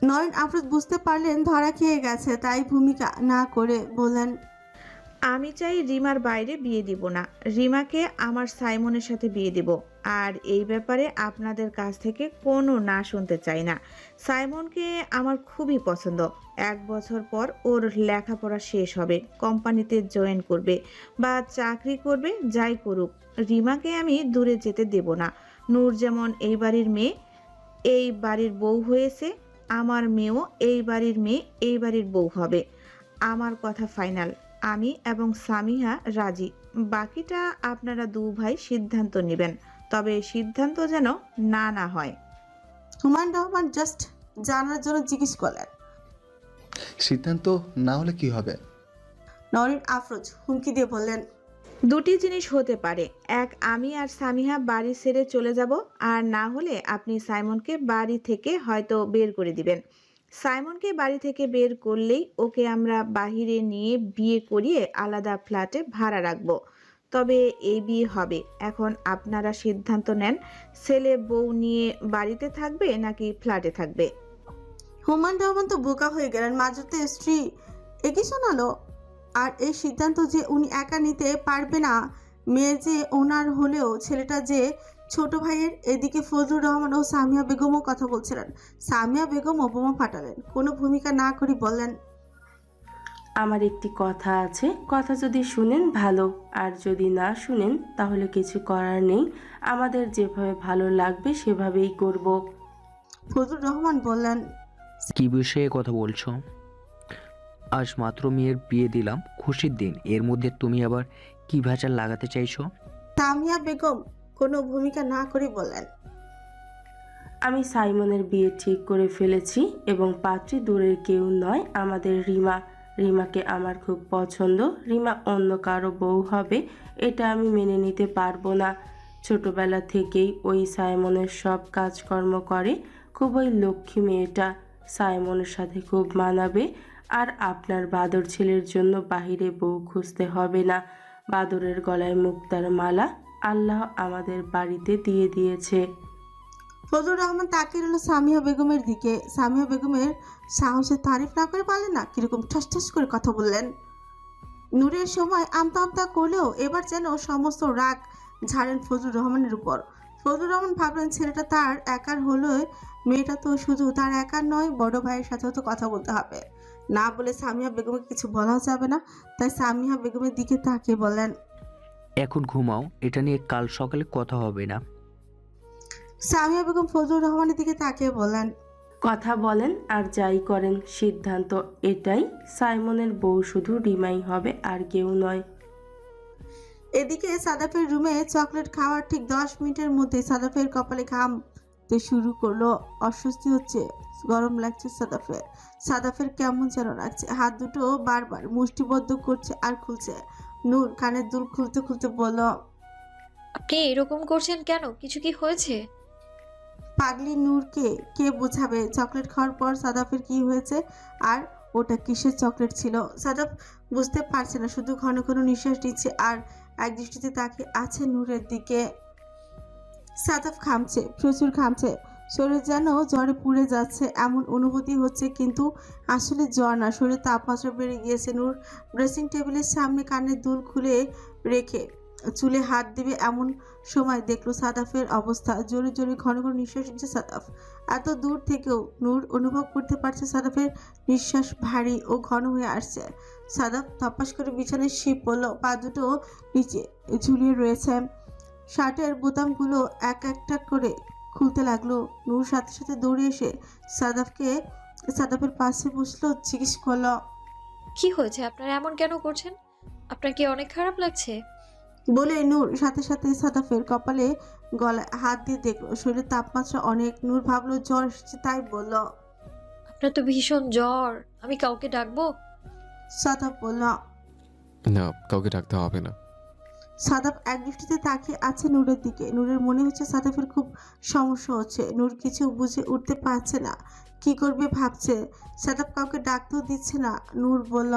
নরেন আফরোজ বুঝতে পারলেন ধরা খেয়ে গেছে, তাই ভূমিকা না করে বললেন, আমি চাই রিমার বাইরে বিয়ে দিব না, রিমাকে আমার সাইমনের সাথে বিয়ে দিব। আর এই ব্যাপারে আপনাদের কাছ থেকে কোনো না শুনতে চাই না। সাইমনকে আমার খুবই পছন্দ। 1 বছর পর ওর লেখাপড়া শেষ হবে, কোম্পানিতে জয়েন করবে বা চাকরি করবে, যাই করুক, রিমাকে আমি দূরে যেতে দেব না। নূর যেমন এই বাড়ির মেয়ে, এই বাড়ির বউ হয়েছে, আমার মেয়েও এই বাড়ির মেয়ে, এই বাড়ির বউ হবে। আমার কথা ফাইনাল, আমি এবং সামিহা রাজি। বাকিটা আপনারা 2 ভাই সিদ্ধান্ত নেবেন, তবে সিদ্ধান্ত যেন না না হয়। হুমায়ুন রহমান জাস্ট জানার জন্য জিজ্ঞেস করলেন। সিদ্ধান্ত না হলে কি হবে? নরেন আফরোজ হুমকি দিয়ে বললেন, 2টি জিনিস হতে পারে, এক, আমি আর সামিহা বাড়ি ছেড়ে চলে যাব, আর না হলে আপনি সাইমনকে বাড়ি থেকে হয়তো বের করে দিবেন। সাইমনকে বাড়ি থেকে বের করলেই ওকে আমরা বাহিরে নিয়ে বিয়ে করিয়ে আলাদা ফ্ল্যাটে ভাড়া রাখবো। তবে এই বিয়ে হবে। এখন আপনারা সিদ্ধান্ত নেন, ছেলে বউ নিয়ে বাড়িতে থাকবে নাকি ফ্ল্যাটে থাকবে। হুমায়ুন রহমান তো বোকা হয়ে গেলেন, মাঝরাতে স্ত্রী একই শোনালো। আর এই সিদ্ধান্ত যে উনি একা নিতে পারবে না, মেয়ে যে ওনার হলেও ছেলেটা যে ছোট ভাইয়ের। এদিকে ফজলুর রহমান ও সামিয়া বেগমও কথা বলছিলেন। সামিয়া বেগমও বোমা ফাটালেন, কোনো ভূমিকা না করে বললেন, আমার একটি কথা আছে, কথা যদি শুনেন ভালো, আর যদি না শুনেন তাহলে কিছু করার নেই, আমাদের যেভাবে ভালো লাগবে সেভাবেই করব। ফজলুর রহমান বললেন, কি বিষয়ে কথা বলছো? আজ মাত্র মেয়ের বিয়ে দিলাম, খুশির দিন, এর মধ্যে তুমি আবার কি ভেজাল লাগাতে চাইছো? সামিয়া বেগম কোনো ভূমিকা না করে বললেন, আমি সাইমনের বিয়ে ঠিক করে ফেলেছি এবং পাত্রী দূরের কেউ নয়, আমাদের রিমা। রিমাকে আমার খুব পছন্দ। রিমা অন্য কারো বউ হবে এটা আমি মেনে নিতে পারবো না। ছোটবেলা থেকেই ওই সাইমনের সব কাজকর্ম করে, খুবই লক্ষ্মী মেয়েটা, সাইমনের সাথে খুব মানাবে। আর আপনার বাদর ছেলের জন্য বাহিরে বউ খুঁজতে হবে না। বাদরের গলায় মুক্তার মালা আল্লাহ আমাদের বাড়িতে দিয়ে দিয়েছে। ফজলুর রহমান তাকিয়ে রইল সামিয়া বেগমের দিকে। সামিয়া বেগমের সাহসের তারিফ না করে পারলেন না, কিরকম ঠাস ঠাস করে কথা বললেন। নূরের সময় আমতা আমতা করলেও এবার যেন সমস্ত রাগ ঝাড়েন ফজলুর রহমানের উপর। ফজলুর রহমান ভাবলেন ছেলেটা তার একার হলে মেয়েটা তো শুধু তার একার নয়, বড় ভাইয়ের সাথেও তো কথা বলতে হবে। না বলে সামিয়া বেগমকে কিছু বলা যাবে না, তাই সামিয়া বেগমের দিকে তাকিয়ে বললেন, এখন ঘুমাও, এটা নিয়ে কাল সকালে কথা হবে না। সামিয়া বেগম ফজলুর রহমানের দিকে তাকিয়ে বললেন, কথা বলেন আর যাই করেন সিদ্ধান্ত এটাই, সাইমনের বউ শুধু রিমাই হবে আর কেউ নয়। এদিকে সাদাফের রুমে চকলেট খাওয়ার ঠিক 10 মিনিটের মধ্যে সাদাফের কপালে ঘামতে শুরু করলো। অস্বস্তি হচ্ছে, গরম লাগছে সাদাফের কেমন যেন লাগছে। হাত দুটো বারবার মুষ্টিবদ্ধ করছে আর খুলছে। নূর কানের দুল খুলতে খুলতে বলল, আপনি এরকম করছেন কেন? কিছু কি হয়েছে? পাগলি নূরকে কে বোঝাবে চকলেট খাওয়ার পর সাদাফের কি হয়েছে, আর ওটা কিসের চকলেট ছিল। সাদাফ বুঝতে পারছে না, শুধু ঘন ঘন নিঃশ্বাস নিচ্ছে আর এক দৃষ্টিতে তাকিয়ে আছে নূরের দিকে। সাদাফ ঘামছে, প্রচুর ঘামছে, শরীর যেন জ্বরে পুড়ে যাচ্ছে এমন অনুভূতি হচ্ছে, কিন্তু আসলে জ্বর না, শরীরে তাপমাত্রা বেড়ে গিয়েছে। নূর ড্রেসিং টেবিলের সামনে কানের দুল খুলে রেখে চুলে হাত দিবে এমন সময় দেখলো সাদাফের অবস্থা। জোরে জোরে ঘন ঘন নিঃশ্বাস নিচ্ছে সাদাফ। এত দূর থেকেও নূর অনুভব করতে পারছে সাদাফের নিঃশ্বাস ভারী ও ঘন হয়ে আসছে। সাদাফ তপাস করে বিছানায় শিপ পড়ল, পা দুটো নিচে ঝুলিয়ে রয়েছে। শার্টের বোতামগুলো এক একটা করে খুলতে লাগলো। নূর সাথে সাথে দৌড়ে এসে সাদাফের পাশে বসলো, জিজ্ঞেস করলো, কি হয়েছে? আপনারা এমন কেন করছেন? আপনার কি অনেক খারাপ লাগছে? বলে নূর সাথে সাথে সাদাফের কপালে গলায় হাত দিয়ে দেখলো, শরীরের তাপমাত্রা অনেক। নূর ভাবলো জ্বর এসেছে, তাই বলল, আপনার তো ভীষণ জ্বর, আমি কাউকে ডাকবো? সাদাফ বলল। না, কাউকে ডাকতে হবে না। সাদাফ এক দৃষ্টিতে তাকিয়ে আছে নূরের দিকে। নূরের মনে হচ্ছে সাদাফের খুব সমস্যা হচ্ছে। নূর কিছু বুঝে উঠতে পারছে না, কি করবে ভাবছে। সাদাফ কাউকে ডাকতেও দিচ্ছে না। নূর বলল,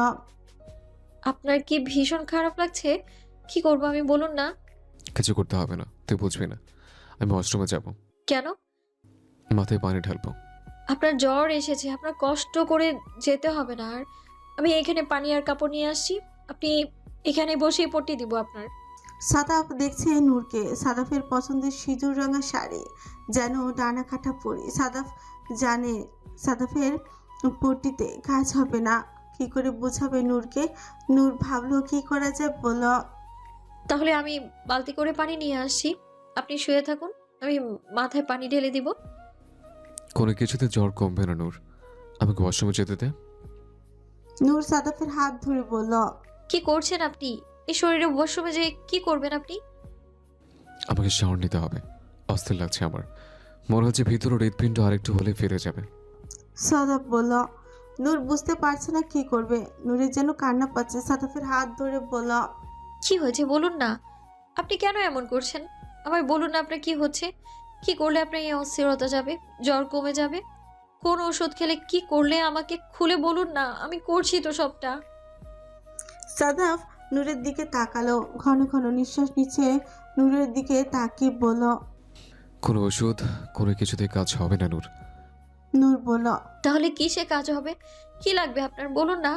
আপনার কি ভীষণ খারাপ লাগছে? কি করবো আমি, বলুন না। কিছু করতে হবে না, তুই বুঝবি না। আমি ওয়াশরুমে যাব, কেন? মাথায় পানি ঢালবো। আপনার জ্বর এসেছে, আপনার কষ্ট করে যেতে হবে না। আর আমি এখানে পানি আর কাপড় নিয়ে আসছি, আপনি এখানে বসেই পট্টি দিব আপনার। সাদাফ দেখছে নূরকে। সাদাফের পছন্দের সিঁদুর রঙা শাড়ি, যেন ডানা কাটা পরি। সাদাফ জানে সাদাফের পট্টিতে কাজ হবে না। কি করে বোঝাবে নূরকে? নূর ভাবলো কি করা যায়, বলল, তাহলে আমি বালতি করে পানি নিয়ে আসছি, আপনি শুয়ে থাকুন, আমি মাথায় পানি ঢেলে দিব। কোনো কিছুতে জ্বর কমবে না নূর, আমাকে ওয়াশরুমে যেতে দে। নূর সাদাফের হাত ধরে বলল, কি করছেন আপনি? এই শরীরে ওয়াশরুমে যে কি করবেন আপনি? আমাকে শাওয়ার নিতে হবে, অস্থির লাগছে আমার। মনে হচ্ছে ভিতরে হৃৎপিণ্ড আরেকটু হলে ফিরে যাবে। সাদাফ বলল। নূর বুঝতে পারছে না কি করবে। নূরের যেন কান্না পাচ্ছে। সাদাফের হাত ধরে বলল, কি হয়েছে বলুন না, আপনি কেন এমন করছেন? আমায় বলুন না আপনার কি হচ্ছে, কি করলে আপনার এই অস্থিরতা যাবে, জ্বর কমে যাবে? কোন ওষুধ খেলে, কি করলে আমাকে খুলে বলুন না, আমি করছি তো সবটা। সাদাফ নূরের দিকে তাকালো, ঘন ঘন নিঃশ্বাস নিচ্ছে। নূরের দিকে তাকিয়ে বলল, কোনো ওষুধ কোনো কিছুতে কাজ হবে না নূর। নূর বলল। তাহলে কিসে কাজ হবে, কি লাগবে আপনার, বলুন না।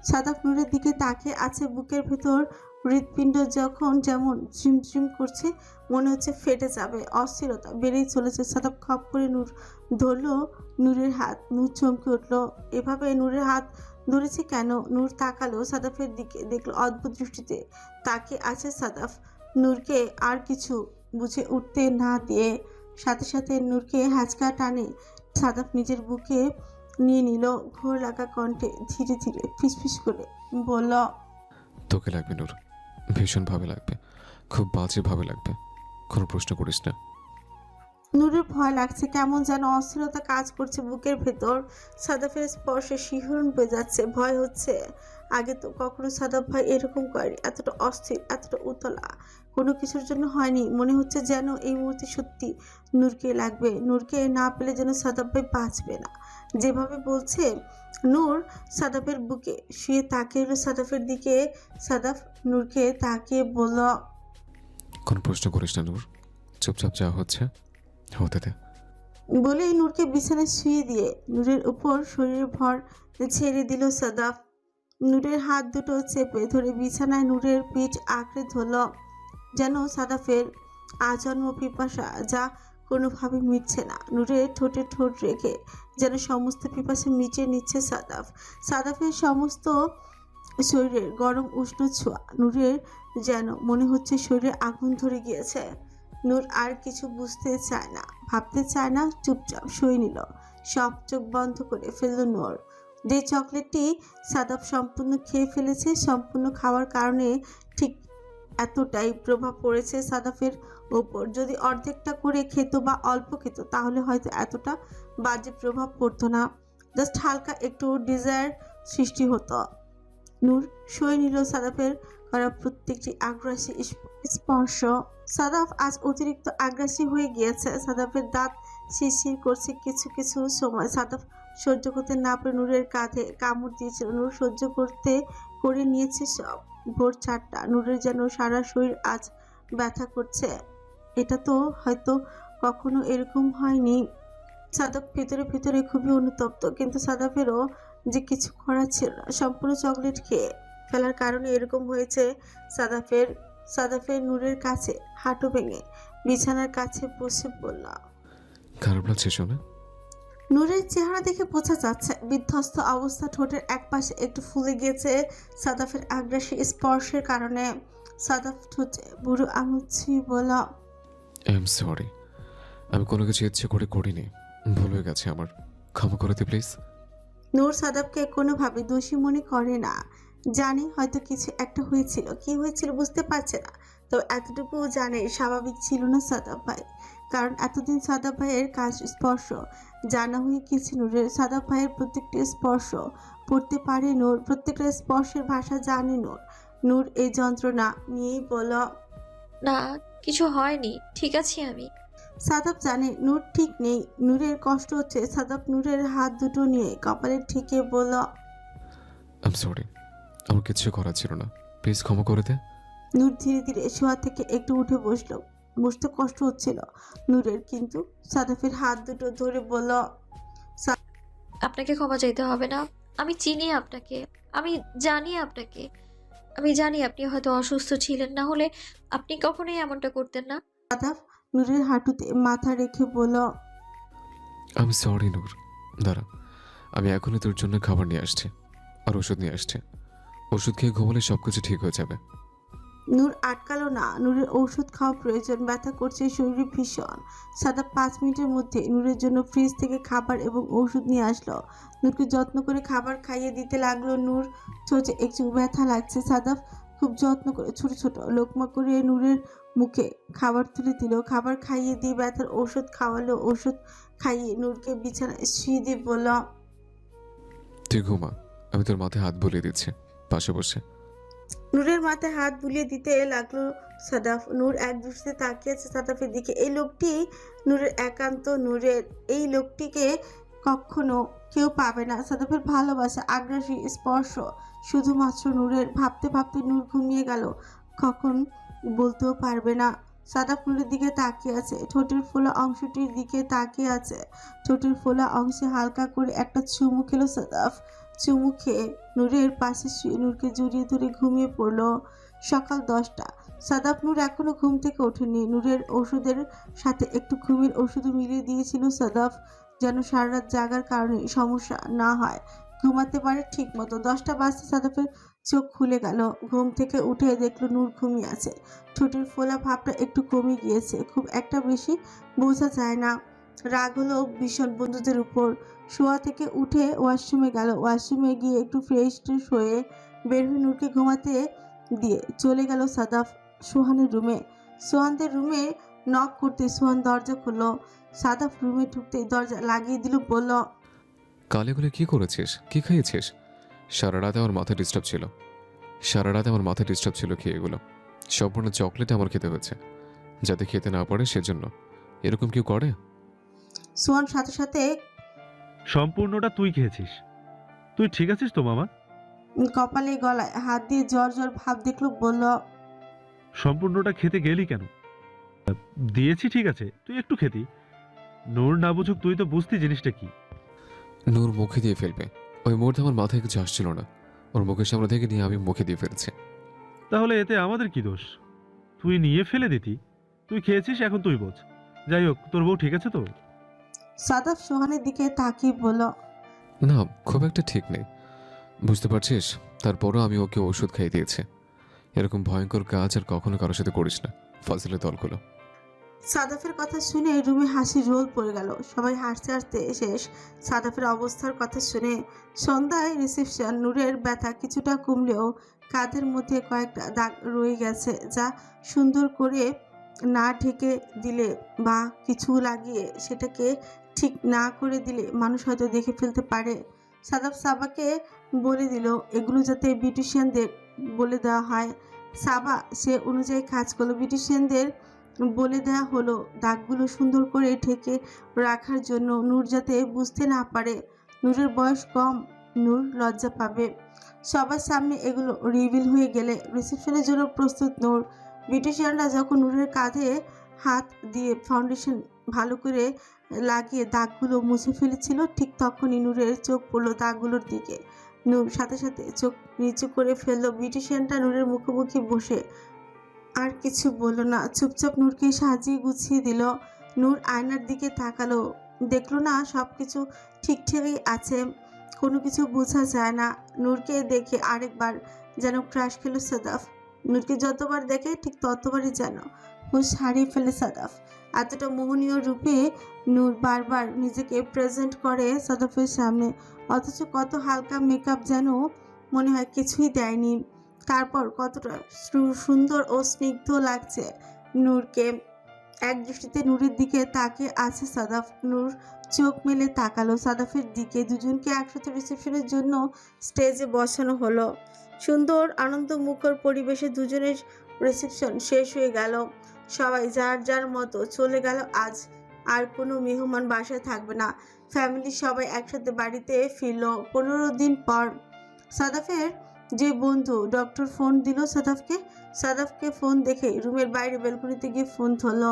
সাদাফ নূরের দিকে তাকিয়ে আছে। বুকের ভেতর হৃৎপিণ্ড যখন যেমন ঝিমঝিম করছে, মনে হচ্ছে ফেটে যাবে। অস্থিরতা বেড়েই চলেছে। সাদাফ খপ করে নূর ধরলো নূরের হাত। নূর চমকে উঠলো, এভাবে নূরের হাত ধরেছে কেন? নূর তাকালো সাদাফের দিকে, দেখলো অদ্ভুত দৃষ্টিতে তাকিয়ে আছে সাদাফ। নূরকে আর কিছু বুঝে উঠতে না দিয়ে সাথে সাথে নূরকে হ্যাঁচকা টানে সাদাফ নিজের বুকে নিয়ে নিল। ঘোর লাগা কণ্ঠে ধীরে ধীরে ফিসফিস করে বলল, তোকে লাগবে নূর, ভীষণভাবে লাগবে, খুব বাজেভাবে লাগবে, কোনো প্রশ্ন করিস না। নূরের ভয় লাগছে, কেমন যেন অস্থিরতা কাজ করছে বুকের ভেতর। সাদাফের স্পর্শে শিহরণ পেয়ে যাচ্ছে, ভয় হচ্ছে। আগে তো কখনো সাদাফ ভাই এরকম করেনি, এতটা অস্থির, এতটা উতলা কোনো কিছুর জন্য হয়নি। মনে হচ্ছে যেন এই মুহূর্তে সত্যি নূরকে লাগবে। নূরকে না পেলে যেন সাদাফ ভাই বাঁচবে না। যেভাবে বলছে নূর সাদাফের বুকে শুয়ে তাকিয়ে এলো সাদাফের দিকে। সাদাফ নূরকে তাকিয়ে বলল, কোনো প্রশ্ন করিস না নূর, চুপচাপ যা হচ্ছে হতে দে। বলেই নূরকে বিছানায় শুয়ে দিয়ে নূরের উপর শরীরের ভর ছেড়ে দিল সাদাফ। নূরের হাত দুটো চেপে ধরে বিছানায় নূরের পিঠ আঁকড়ে ধরল, যেন সাদাফের আজন্ম পিপাসা যা কোনোভাবে মিটছে না। নূরের ঠোঁটে ঠোঁট রেখে যেন সমস্ত পিপাসা মিটিয়ে নিচ্ছে সাদাফ। সাদাফের সমস্ত শরীরের গরম উষ্ণ ছোঁয়া নূরের যেন মনে হচ্ছে শরীরে আগুন ধরে গিয়েছে। নূর আর কিছু বুঝতে চায় না, ভাবতে চায় না, চুপচাপ শুয়ে নিল। সব চোখ বন্ধ করে ফেলল নূর। যে চকলেটটি সাদাফ সম্পূর্ণ খেয়ে ফেলেছে, সম্পূর্ণ খাওয়ার কারণে ঠিক এতটাই প্রভাব পড়েছে সাদাফের ওপর। যদি অর্ধেকটা করে খেত বা অল্প খেত তাহলে হয়তো এতটা বাজে প্রভাব পড়তো না, জাস্ট হালকা একটু ডিজায়ার সৃষ্টি হতো। নূর শুয়ে নিল সাদাফের করা প্রত্যেকটি আগ্রাসী স্পর্শ। সাদাফ আজ অতিরিক্ত আগ্রাসী হয়ে গিয়েছে। সাদাফের দাঁত শিরশির করছে কিছু কিছু সময়। সাদাফ সহ্য করতে না পেরে নূরের কাঁধে কামড় দিয়েছিল। নূর সহ্য করে নিয়েছে সব। ভোর 4টা। নূরের যেন সারা শরীর আজ ব্যথা করছে। এটা তো হয়তো কখনো এরকম হয়নি। সাদাফ ভেতরে ভেতরে খুবই অনুতপ্ত, কিন্তু সাদাফেরও যে কিছু করার ছিল না। সম্পূর্ণ চকলেট খেয়ে ফেলার কারণে এরকম হয়েছে সাদাফের নূরের কাছে হাঁটু ভেঙে বিছানার কাছে বসে বলল, খারাপ লাগছে শোনা? নূরের চেহারা দেখে বোঝা যাচ্ছে বিধ্বস্ত অবস্থা। ঠোঁটের একপাশে একটু ফুলে গিয়েছে সাদাফের আগ্রাসী স্পর্শের কারণে। সাদাফ ঠোঁটে বুড়ো আঙুল ছুঁয়ে বলল, আই এম সরি, আমি কোনো কিছু ইচ্ছে করে করিনি, ভুল হয়ে গেছে আমার, ক্ষমা করে দে প্লিজ। নূর সাদাফকে কোনোভাবে দোষী মনে করে না। জানি হয়তো কিছু একটা হয়েছিল, কি হয়েছিল বুঝতে পারছে না, তো এতটুকু জানে স্বাভাবিক ছিল না সাদাব ভাই, কারণ এতদিন সাদাব ভাইয়ের কাজ স্পর্শ জানা হয়ে গেছে নূরের। সাদাব ভাইয়ের প্রত্যেকটা স্পর্শ পড়তে পারে নূর, প্রত্যেকটা স্পর্শের ভাষা জানে নূর। নূর এই যন্ত্রণা নিয়েই বলল। না, কিছু হয়নি, ঠিক আছি আমি। সাদাব জানে নূর ঠিক নেই, নূরের কষ্ট হচ্ছে। সাদাব নূরের হাত দুটো নিয়ে কপালে ঠিকে বলল, আম সরি, আমার কিচ্ছু করার ছিল না, প্লিজ ক্ষমা করে দে। নূর ধীরে ধীরে শোয়া থেকে একটু উঠে বসলো। বসতে কষ্ট হচ্ছিল নূরের, কিন্তু সাদাফের হাত দুটো ধরে বলল, আপনাকে ক্ষমা চাইতে হবে না, আমি চিনি আপনাকে, আমি জানি আপনাকে, আমি জানি আপনি হয়তো অসুস্থ ছিলেন, না হলে আপনি কখনোই এমনটা করতেন না। সাদাফ নূরের হাঁটুতে মাথা রেখে বলল, আমি সরি নূর, দাঁড়া, আমি এখনই তোর জন্য খাবার নিয়ে আসছি আর ওষুধ নিয়ে আসছি। ওষুধ খেয়ে ঘুমালে সব কিছু ঠিক হয়ে যাবে। নূর আটকালো না, নূরের ঔষধ খাওয়া প্রয়োজন, ব্যথা করছে শরীরে ভীষণ। সাদাফ 5 মিনিটের মধ্যে নূরের জন্য ফ্রিজ থেকে খাবার এবং ওষুধ নিয়ে আসলো। নূরকে যত্ন করে খাবার খাইয়ে দিতে লাগলো। নূর চোখে একটু ব্যথা লাগছে। সাদাফ খুব যত্ন করে ছোট ছোট লোকমা করে নূরের মুখে খাবার তুলে দিল। খাবার খাইয়ে দিয়ে ব্যথার ওষুধ খাওয়ালো। ওষুধ খাইয়ে নূরকে বিছানায় শুয়ে দিয়ে বলল, তুই ঘুমা, আমি তোর মাথায় হাত বুলিয়ে দিচ্ছি পাশে বসে। নূরের মাথায় হাত বুলিয়ে দিতে লাগলো সাদাফ। নূর এক দৃষ্টিতে তাকিয়ে আছে সাদাফের দিকে। এই লোকটি নূরের একান্ত, নূরের এই লোকটিকে কখনো কেউ পাবে না। সাদাফের ভালোবাসা, আগ্রাসী স্পর্শ শুধুমাত্র নূরের। ভাবতে ভাবতে নূর ঘুমিয়ে গেল, কখন বলতেও পারবে না। সাদাফ নূরের দিকে তাকিয়ে আছে, ঠোঁটের ফোলা অংশটির দিকে তাকিয়ে আছে। ঠোঁটের ফোলা অংশে হালকা করে একটা চুমু খেলো সাদাফ। চুমু খেয়ে নূরের পাশে শুয়ে নূরকে জড়িয়ে ধরে ঘুমিয়ে পড়ল। সকাল 10টা। সাদাফ নূর এখনো ঘুম থেকে ওঠেনি। নূরের ওষুধের সাথে একটু ঘুমের ওষুধও মিলিয়ে দিয়েছিল সাদাফ, যেন সারা রাত জাগার কারণে সমস্যা না হয়, ঘুমাতে পারে ঠিক মতো। 10টা বাজতে সাদাফের চোখ খুলে গেল। ঘুম থেকে উঠে দেখলো নূর ঘুমিয়ে আছে। ঠোঁটের ফোলা ভাবটা একটু কমে গিয়েছে, খুব একটা বেশি বোঝা যায় না। রাগ হলো ভীষণ বন্ধুদের উপর। শোয়া থেকে উঠে ওয়াশরুমে গেল। ওয়াশরুমে গিয়ে একটু ফ্রেশ ট্রেশ হয়ে বের হয়ে নূরকে ঘুমাতে দিয়ে চলে গেল সাদাফ সোহানের রুমে। সোহানদের রুমে নক করতে সোহান দরজা খুললো। সাদাফ রুমে ঢুকতেই দরজা লাগিয়ে দিল, বলল, কালে গুলে কি করেছিস, কি খাইয়েছিস? সারা রাতে আমার মাথা ডিস্টার্ব ছিল, সারা রাতে আমার মাথা ডিস্টার্ব ছিল খেয়ে এগুলো। সম্পূর্ণ চকলেট আমার খেতে হয়েছে, যাতে খেতে না পারে সেজন্য। এরকম কেউ করে? সোহান সাথে সাথে সম্পূর্ণটা তুই খেয়েছিস। তুই ঠিক আছিস তো মামা? কপালে গলায় হাত দিয়ে জ্বর জ্বর ভাব দেখলো, বলল, সম্পূর্ণটা খেতে গেলি কেন? দিয়েছি ঠিক আছে, তুই একটু খেতি। নূর না বুঝুক, তুই তো বুঝতি জিনিসটা কি। নূর মুখে দিয়ে ফেলবে, ওই মুহূর্তে আমার মাথায় কিছু আসছিল না। ওর মুখের সামনে থেকে নিয়ে আমি মুখে দিয়ে ফেলেছি। তাহলে এতে আমাদের কি দোষ? তুই নিয়ে ফেলে দিতি, তুই খেয়েছিস, এখন তুই বোঝ। যাই হোক, তোর বউ ঠিক আছে তো? সাদাফ সোহানের দিকে তাকিয়ে বলল, না, খুব একটা ঠিক নেই, বুঝতে পারছিস। তারপরও আমি ওকে ওষুধ খাইয়ে দিয়েছি। এরকম ভয়ঙ্কর কাজ আর কখনো কারোর সাথে করিস না, ফাজিলের দলগুলো। সাদাফের কথা শুনে রুমে হাসির রোল পড়ে গেল। সবাই হাসতে হাসতে শেষ সাদাফের অবস্থার কথা শুনে। সন্ধ্যায় রিসেপশন। নূরের ব্যথা কিছুটা কমলেও কাঁধের মধ্যে কয়েকটা দাগ রয়ে গেছে, যা সুন্দর করে না ঢেকে দিলে বা কিছু লাগিয়ে সেটাকে ঠিক না করে দিলে মানুষ হয়তো দেখে ফেলতে পারে। সাদাফ সাবাকে বলে দিল এগুলো যাতে বিউটিশিয়ানদের বলে দেওয়া হয়। সাবা সে অনুযায়ী কাজ করলো। বিউটিশিয়ানদের বলে দেওয়া হলো দাগগুলো সুন্দর করে ঢেকে রাখার জন্য, নূর যাতে বুঝতে না পারে। নূরের বয়স কম, নূর লজ্জা পাবে। সবার সামনে এগুলো রিভিল হয়ে গেলে রিসেপশনের জন্য প্রস্তুত নূর। বিউটিশিয়ানরা যখন নূরের কাঁধে হাত দিয়ে ফাউন্ডেশন ভালো করে লাগিয়ে দাগগুলো মুছে ফেলেছিল, ঠিক তখনই নূরের চোখ পড়লো দাগগুলোর দিকে। নূর সাথে সাথে চোখ নিচু করে ফেললো। বিউটিশিয়ানটা নূরের মুখোমুখি বসে আর কিছু বলল না, চুপচাপ নূরকে সাজিয়ে গুছিয়ে দিল। নূর আয়নার দিকে তাকালো, দেখলো না সব কিছু ঠিকঠাকই আছে, কোনো কিছু বোঝা যায় না। নূরকে দেখে আরেকবার যেন ক্রাশ খেলো সাদাফ। নূরকে যতবার দেখে ঠিক ততবারই যেন হুঁশ হারিয়ে ফেলে সাদাফ। এতটা মোহনীয় রূপে নূর বারবার নিজেকে প্রেজেন্ট করে সাদাফের সামনে, অথচ কত হালকা মেকআপ যেন মনে হয় কিছুই দেয়নি। তারপর কতটা সুন্দর ও স্নিগ্ধ লাগছে নূরকে। এক দৃষ্টিতে নূরের দিকে তাকিয়ে আছে সাদাফ। নূর চোখ মেলে তাকালো সাদাফের দিকে। দুজনকে একসাথে রিসেপশনের জন্য স্টেজে বসানো হলো। সুন্দর আনন্দমুখর পরিবেশে দুজনের রিসেপশন শেষ হয়ে গেল। সবাই যার যার মতো চলে গেল। আজ আর কোনো মেহমান বাসায় থাকবে না। ফ্যামিলির সবাই একসাথে বাড়িতে ফিরল 15 দিন পর। সাদাফের যে বন্ধু ডক্টর ফোন দিল সাদাফকে ফোন দেখে রুমের বাইরে বেলকনিতে গিয়ে ফোন ধরল।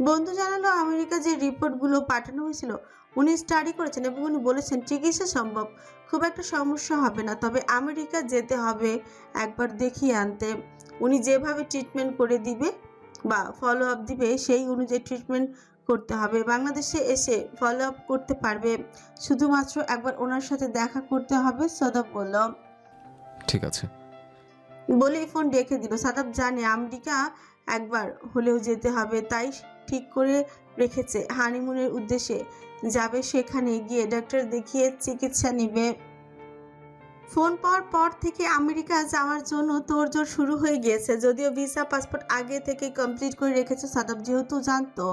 বন্ধু জানালো আমেরিকা যে রিপোর্টগুলো পাঠানো হয়েছিল উনি স্টাডি করেছেন এবং উনি বলেছেন চিকিৎসা সম্ভব, খুব একটা সমস্যা হবে না, তবে আমেরিকা যেতে হবে একবার দেখিয়ে আনতে। উনি যেভাবে ট্রিটমেন্ট করে দিবে বা ফলো আপ দিবে সেই অনুযায়ী ট্রিটমেন্ট করতে হবে। বাংলাদেশে এসে ফলো আপ করতে পারবে, শুধুমাত্র একবার ওনার সাথে দেখা করতে হবে। সাদাফ বলল। ঠিক আছে বলেই ফোন রেখে দিল। সাদাফ জানে আমেরিকা একবার হলেও যেতে হবে, তাই ঠিক করে রেখেছে হানিমুনের উদ্দেশ্যে যাবে। সেখানে গিয়ে ডাক্তার দেখিয়ে চিকিৎসা নেবে। ফোন পাওয়ার পর থেকে আমেরিকা যাওয়ার জন্য তোড়জোড় শুরু হয়ে গিয়েছে। যদিও ভিসা পাসপোর্ট আগে থেকে কমপ্লিট করে রেখেছে সাদাফ, যেহেতু জানতো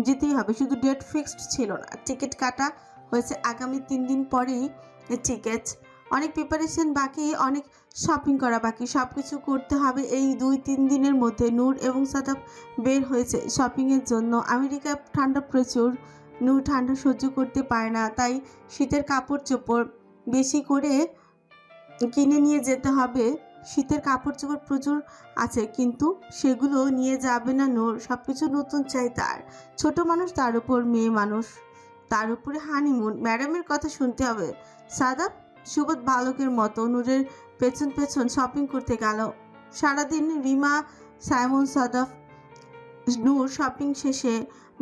যেতেই হবে। শুধু ডেট ফিক্সড ছিল না, টিকিট কাটা হয়েছে আগামী 3 দিন পরেই টিকিট। অনেক প্রিপারেশন বাকি, অনেক শপিং করা বাকি, সব কিছু করতে হবে এই 2-3 দিনের মধ্যে। নূর এবং সাদাফ বের হয়েছে শপিংয়ের জন্য। আমেরিকায় ঠান্ডা প্রচুর, নূর ঠান্ডা সহ্য করতে পারে না, তাই শীতের কাপড় চোপড় বেশি করে কিনে নিয়ে যেতে হবে। শীতের কাপড় চোপড় প্রচুর আছে, কিন্তু সেগুলো নিয়ে যাবে না নূর। সব কিছু নতুন চাই তার। ছোট মানুষ, তার উপর মেয়ে মানুষ, তার উপরে হানিমুন। ম্যাডামের কথা শুনতে হবে। সাদাফ সুবোধ বালকের মতো নূরের পেছন পেছন শপিং করতে গেল। সারাদিন রিমা, সাইমন, সাদাফ, নূর শপিং শেষে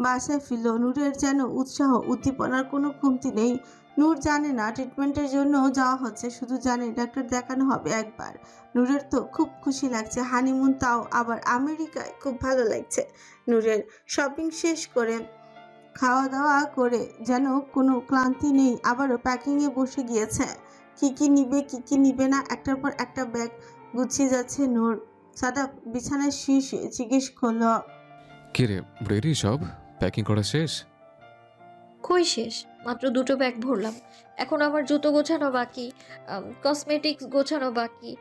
বাসায় ফিরল। নূরের যেন উৎসাহ উদ্দীপনার কোনো কমতি নেই। নূর জানে না ট্রিটমেন্টের জন্য যাওয়া হচ্ছে, শুধু জানে ডাক্তার দেখানো হবে একবার। নূরের তো খুব খুশি লাগছে। হানিমুন, তাও আবার আমেরিকায়, খুব ভালো লাগছে নূরের। শপিং শেষ করে খাওয়া দাওয়া করে যেন কোনো ক্লান্তি নেই, আবারও প্যাকিংয়ে বসে গিয়েছে। কি কি নিবে কি কি নিবে না একটার পর একটা ব্যাগ গুছিয়ে যাচ্ছে নূর। সাদাফ বিছানায় শুয়ে শুয়ে জিজ্ঞেস করলো। কি রে, রেডি সব? প্যাকিং করা শেষ? কই শেষ, মাত্র 2টো ব্যাগ ভরলাম। এখন আমার জুতো গোছানো বাকি, কসমেটিক্স গোছানো বাকি,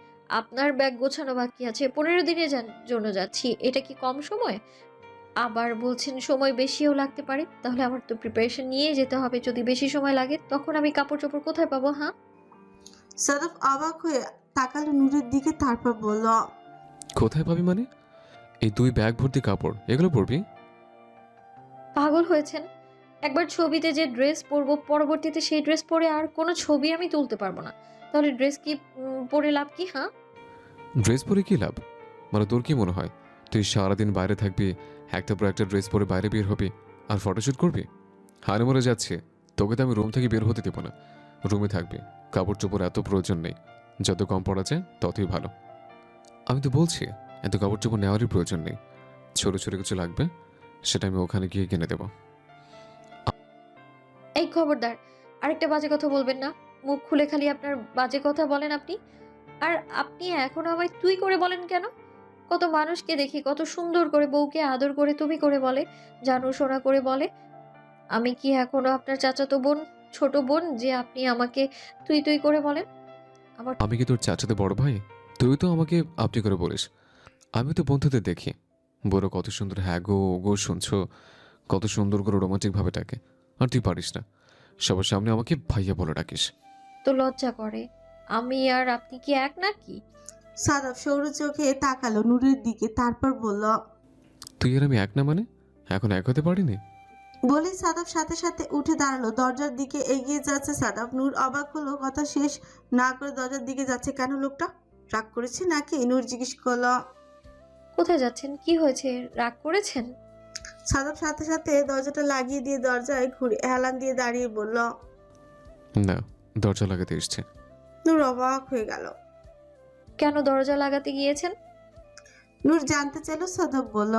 আপনার ব্যাগ গোছানো বাকি আছে। 15 দিনের জন্য যাচ্ছি, এটা কি কম সময়? আবার বলছেন সময় বেশিও লাগতে পারে, তাহলে আমার তো প্রিপারেশন নিয়ে যেতে হবে। যদি বেশি সময় লাগে তখন আমি কাপড় চোপড় কোথায় পাবো? হ্যাঁ, সাদাফ অবাক হয়ে তাকালো নূরের দিকে, তারপর বলল। কোথায় পাবি মানে? এই 2 ব্যাগ ভর্তি কাপড়, এগুলো পরবি? পাগল হয়েছেন? একবার ছবিতে যে ড্রেস পরবো, পরবর্তীতে সেই ড্রেস পরে আর কোনো ছবি আমি তুলতে পারবো না। তাহলে ড্রেস কি পরে লাভ কি? হ্যাঁ, ড্রেস পরে কি লাভ? মানে তোর কি মনে হয় তুই সারাদিন বাইরে থাকবি, একটা পর একটা ড্রেস পরে বাইরে বের হবি আর ফটোশ্যুট করবি? হানিমুনে যাচ্ছে, তোকে তো আমি রুম থেকে বের হতে দেবো না। রুমে থাকবি, কাপড় চোপড় এত প্রয়োজন নেই, যত কম পড়া যায় ততই ভালো। আমি তো বলছি এত কাপড় চোপড় নেওয়ারই প্রয়োজন নেই। ছোট ছোট কিছু লাগবে, সেটা আমি ওখানে গিয়ে কিনে দেবো। এই খবরদার, আরেকটা বাজে কথা বলবেন না। মুখ খুলে খালি আপনার বাজে কথা বলেন আপনি। আর আপনি এখন আমায় তুই করে বলেন কেন? কত মানুষকে দেখি কত সুন্দর করে বউকে আদর করে তুমি করে বলে, জানো সোনা করে বলে। আমি কি এখনো আপনার চাচাতো বোন, ছোট বোন, যে আপনি আমাকে তুই তুই করে বলেন? আমার আমি কি তোর চাচাতে বড় ভাই? তুই তো আমাকে আপনি করে বলিস। আমি তো বন্ধুদের দেখি বড় কত সুন্দর হ্যাঁ গো গো শুনছো, কত সুন্দর করে রোমান্টিক ভাবে ডাকে, আর তুই পারিস না। সবার সামনে আমাকে ভাইয়া বলে ডাকিস। তো লজ্জা করে। আমি আর আপনি কি এক নাকি? সাদাফ সৌর চোখে তাকালো নূরের দিকে, তারপর বলল। তুই আর আমি এক না মানে? এখন এক হতে পারিনি? বলেই সাদাফ সাথে সাথে উঠে দাঁড়ালো। দরজার দিকে এগিয়ে যাচ্ছে সাদাফ। নূর অবাক হলো, কথা শেষ না করে দরজার দিকে যাচ্ছে। কেন, লোকটা রাগ করেছে নাকি? নূর জিজ্ঞেস করলো। কোথায় যাচ্ছেন? কি হয়েছে, রাগ করেছেন? সাদাফ সাথে সাথে দরজাটা লাগিয়ে দিয়ে দরজায় ঘুরে হেলান দিয়ে দাঁড়িয়ে বলল। না, দরজা লাগাতে এসছে। নূর অবাক হয়ে গেল। কেন দরজা লাগাতে গিয়েছেন? নূর জানতে চাইল। সাদাফ বলল।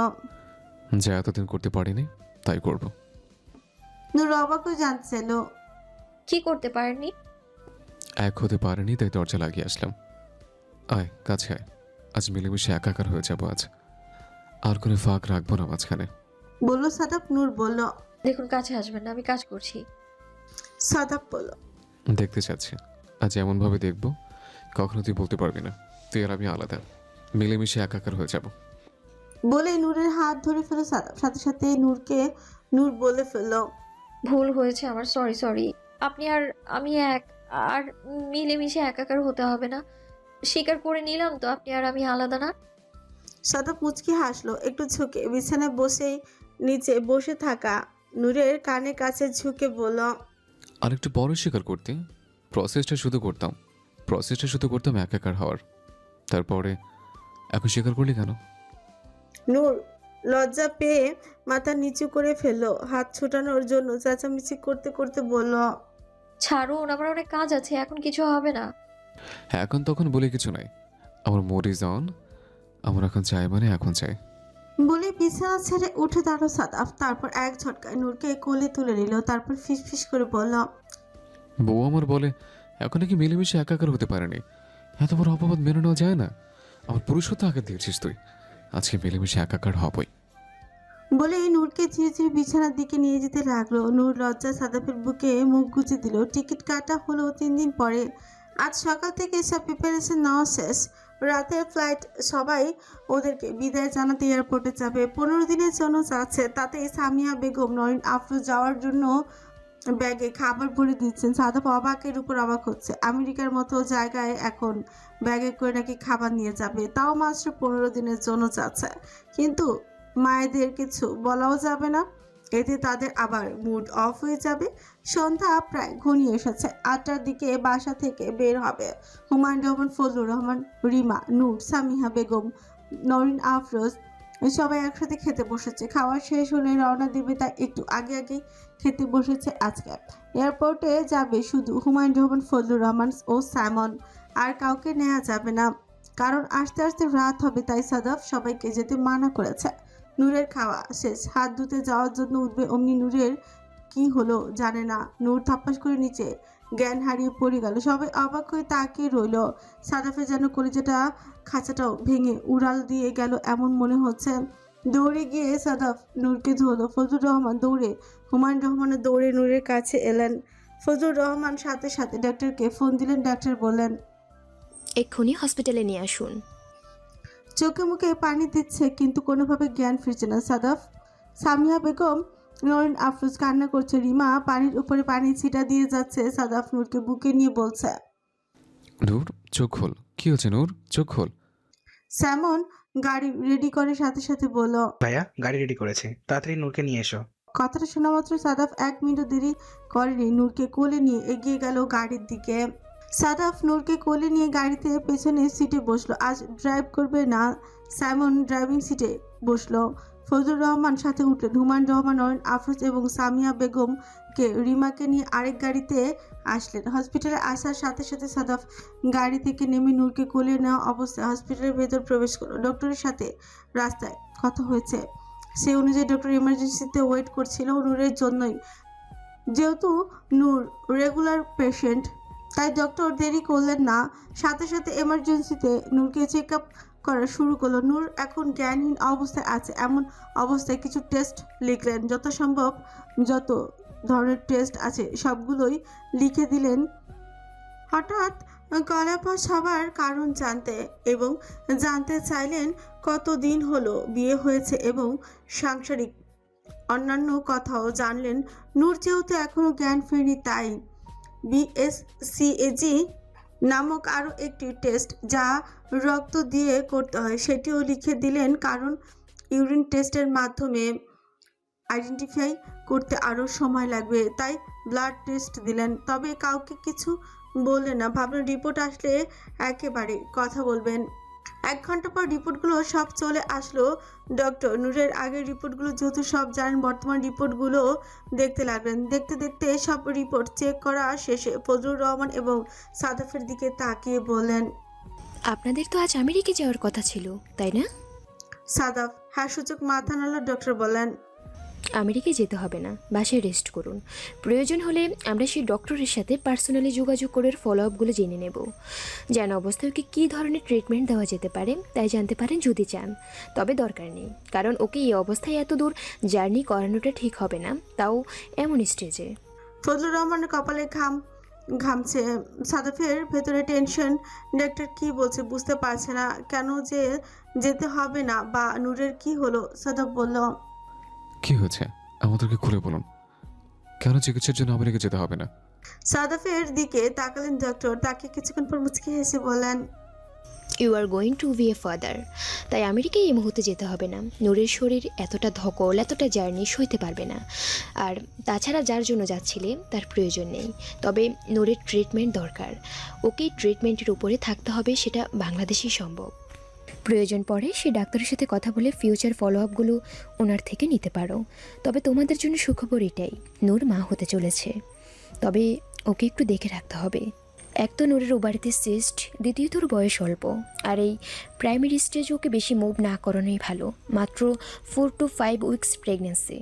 যা এতদিন করতে পারিনি তাই করব। নূর অবাক হয়ে জানতে চাইল। কি করতে পারেননি? এক হতে পারিনি তাই দরজা লাগিয়ে আসলাম। আয় কাছে আয়, আজ মিলেমিশে একাকার হয়ে যাবো আজ, আর কোনো ফাঁক রাখবো না মাঝখানে। বলল সাদাব। নূর বলল। দেখুন কাছে আসবেন না, আমি কাজ করছি। সাদাব বলল। দেখতে চাচ্ছি, আজ এমনভাবে দেখবো কখনো তুই বলতে পারবি না তুই আর আমি আলাদা, মিলেমিশে একাকার হয়ে যাব। বলে নূরের হাত ধরে ফেলো সাদাব। সাথে সাথে নূর বলে ফেলল। ভুল হয়েছে আমার, সরি সরি। আপনি আর আমি এক, আর মিলেমিশে একাকার হতে হবে না। স্বীকার করে নিলাম তো আপনি আর আমি আলাদা না। সাদাব মুচকি হাসলো, একটু ঝুঁকে বিছানায় বসেই নিচে বসে থাকা নূরের কানে কাছে ঝুঁকে বলল। আর একটু পরে স্বীকার করতে, প্রসেসটা শুধু করতাম একাকার হওয়ার, তারপরে এখন স্বীকার করলি কেন? নূর লজ্জা পেয়ে মাথা নিচু করে ফেললো, হাত ছোটানোর জন্য চেঁচামেচি করতে করতে বলল। ছাড়ুন, আমার অনেক কাজ আছে, এখন কিছু হবে না। এখন তখন বলে কিছু নাই, আমার মোড ইজ অন, আমার এখন চাই মানে এখন চাই। বলে বিছানা ছেড়ে উঠে দাঁড়ো সাদাব। তারপর এক ঝটকায় নূরকে কোলে তুলে নিল। তারপর ফিস করে বলল। বউ আমার বলে এখন নাকি মিলেমিশে একাকার হতে পারেনি, এত বড় অপবাদ মেনে নেওয়া যায় না। আমার পুরুষত্ব আগে দিয়েছিস তুই, আজকে মিলেমিশে একাকার হবই। বলে নূরকে ধীরে ধীরে বিছানার দিকে নিয়ে যেতে লাগলো। নূর লজ্জা সাদাফের বুকে মুখ গুজে দিল। টিকিট কাটা হলো 3 দিন পরে। আজ সকাল থেকে সব প্রিপারেশন নেওয়া শেষ। রাতের ফ্লাইট, সবাই ওদেরকে বিদায় জানাতে এয়ারপোর্টে যাবে। 15 দিনের জন্য যাচ্ছে, তাতে সামিয়া বেগম নরিন আফরোজ যাওয়ার জন্য ব্যাগে খাবার ভরে দিচ্ছেন। সাদাফ অবাকের উপর অবাক হচ্ছে। আমেরিকার মতো জায়গায় এখন ব্যাগে করে নাকি খাবার নিয়ে যাবে, তাও মাত্র 15 দিনের জন্য যাচ্ছে। কিন্তু মায়েদের কিছু বলাও যাবে না, এতে তাদের আবার মুড অফ হয়ে যাবে। সন্ধ্যা প্রায় ঘনিয়ে এসেছে। 8টার দিকে বাসা থেকে বের হবে হুমায়ুন রহমান, ফজলুর রহমান, রিমা, নূর, সামিহা বেগম, নরিন আফরোজ সবাই একসাথে খেতে বসেছে। খাওয়া শেষ হলে রওনা দেবে, তাই একটু আগে খেতে বসেছে আজকে। এয়ারপোর্টে যাবে শুধু হুমায়ুন রহমান, ফজলুর রহমান ও সাইমন, আর কাউকে নেওয়া যাবে না, কারণ আস্তে আস্তে রাত হবে। তাই সাদাফ সবাইকে যেতে মানা করেছে। নূরের খাওয়া শেষ, হাত ধুতে যাওয়ার জন্য উঠবে, অমনি নূরের কি হলো জানে না। নূর থাপ্পাস করে নিচে জ্ঞান হারিয়ে পড়ে গেল। সবাই অবাক হয়ে তাকিয়ে রইল। সাদাফে যেন কলিজাটা খাঁচাটাও ভেঙে উড়াল দিয়ে গেল এমন মনে হচ্ছে। দৌড়ে গিয়ে সাদাফ নূরকে ধরলো। ফজলুর রহমান দৌড়ে হুমায়ুন রহমানের দৌড়ে নূরের কাছে এলেন। ফজলুর রহমান সাথে সাথে ডাক্তারকে ফোন দিলেন। ডাক্তার বললেন, এক্ষুনি হসপিটালে নিয়ে আসুন। চোখে মুখে পানি দিচ্ছে, কিন্তু কোনোভাবে জ্ঞান ফিরছে না সাদাফ। সামিয়া বেগম, নরিন আফরোজ কান্না করছে। রিমা পানির উপরে পানি ছিটা দিয়ে যাচ্ছে। সাদাফ নূরকে বুকে নিয়ে বলছে, নূর চোখ খোল, কি হচ্ছে নূর, চোখ খোল। স্যামন গাড়ি রেডি করে সাথে সাথে বলল, ভাইয়া গাড়ি রেডি করেছে, তাড়াতাড়ি নূরকে নিয়ে এসো। কথাটা শোনা মাত্র সাদাফ 1 মিনিট দেরি করেনি, নূরকে কোলে নিয়ে এগিয়ে গেল গাড়ির দিকে। সাদাফ নূরকে কোলে নিয়ে গাড়িতে পেছনে সিটে বসলো। আজ ড্রাইভ করবে না, সাইমন ড্রাইভিং সিটে বসলো। ফজলুর রহমান সাথে উঠলেন। হুমায়ুন রহমান, নরিন আফরোজ এবং সামিয়া বেগমকে রিমাকে নিয়ে আরেক গাড়িতে আসলেন। হসপিটালে আসার সাথে সাথে সাদাফ গাড়ি থেকে নেমে নূরকে কোলে নেওয়া অবস্থায় হসপিটালের ভেতর প্রবেশ করলো। ডক্টরের সাথে রাস্তায় কথা হয়েছে, সেই অনুযায়ী ডক্টর ইমার্জেন্সিতে ওয়েট করছিল নূরের জন্যই। যেহেতু নূর রেগুলার পেশেন্ট, তাই ডক্টর দেরি করলেন না, সাথে সাথে এমার্জেন্সিতে নূরকে চেক আপ করা শুরু করলো। নূর এখন জ্ঞানহীন অবস্থায় আছে, এমন অবস্থায় কিছু টেস্ট লিখলেন। যথাসম্ভব যত ধরনের টেস্ট আছে সবগুলোই লিখে দিলেন। হঠাৎ গলাপা সবার কারণ জানতে চাইলেন কতদিন হলো বিয়ে হয়েছে এবং সাংসারিক অন্যান্য কথাও জানলেন। নূর যেহেতু এখনো জ্ঞান ফেরেনি, তাই BSCAG নামক আরও একটি টেস্ট যা রক্ত দিয়ে করতে হয় সেটিও লিখে দিলেন, কারণ ইউরিন টেস্টের মাধ্যমে আইডেন্টিফাই করতে আরও সময় লাগবে, তাই ব্লাড টেস্ট দিলেন। তবে কাউকে কিছু বললেন না, ভাবলেন রিপোর্ট আসলে একেবারে কথা বলবেন। 1 ঘন্টা পর রিপোর্টগুলো সব চলে আসলো। ডক্টর নূরের আগের রিপোর্টগুলো যেহেতু সব জানেন, বর্তমান রিপোর্টগুলো দেখতে লাগলেন। দেখতে দেখতে সব রিপোর্ট চেক করা শেষে ফজলুর রহমান এবং সাদাফের দিকে তাকিয়ে বললেন, আপনাদের তো আজ আমেরিকা যাওয়ার কথা ছিল, তাই না? সাদাফ হ্যাঁ সূচক মাথা নাড়ল। ডক্টর বললেন, আমেরিকায় যেতে হবে না, বাসায় রেস্ট করুন। প্রয়োজন হলে আমরা সেই ডক্টরের সাথে পার্সোনালি যোগাযোগ করে ফলো আপগুলো জেনে নেব, যেন অবস্থায় ওকে কী ধরনের ট্রিটমেন্ট দেওয়া যেতে পারে তাই জানতে পারেন যদি চান। তবে দরকার নেই, কারণ ওকে এই অবস্থায় এত দূর জার্নি করানোটা ঠিক হবে না, তাও এমন স্টেজে। ফজলুর রহমানের কপালে ঘামছে। সাদাফের ভেতরে টেনশন। ডাক্তার কি বলছে বুঝতে পারছে না, কেন যে যেতে হবে না বা নূরের কি হলো। সাদাফ বলল, কি হয়েছে আমাদেরকে খুলে বলুন, কেন চিকিৎসার জন্য আমেরিকা যেতে হবে না? সাদাফের দিকে তাকালেন ডক্টর। তাকে কিছুক্ষণ পর মুচকি হেসে বললেন, you are going to be a father, তাই আমেরিকায় এই মুহূর্তে যেতে হবে না। নূরের শরীর এতটা ধকল, এতটা জার্নি সইতে পারবে না। আর তাছাড়া যার জন্য যাচ্ছিলে তার প্রয়োজন নেই, তবে নূরের ট্রিটমেন্ট দরকার। ওকে ট্রিটমেন্টের উপরে থাকতে হবে, সেটা বাংলাদেশেই সম্ভব। প্রয়োজন পড়ে সে ডাক্তারের সাথে কথা বলে ফিউচার ফলো আপগুলো ওনার থেকে নিতে পারো। তবে তোমাদের জন্য সুখবর এটাই, নূর মা হতে চলেছে। তবে ওকে একটু দেখে রাখতে হবে। এক তো নূরের ওবারিতে সিস্ট, দ্বিতীয়ত ওর বয়স অল্প, আর এই প্রাইমারি স্টেজে ওকে বেশি মুভ না করানোই ভালো। মাত্র 4 to 5 উইকস প্রেগনেন্সি,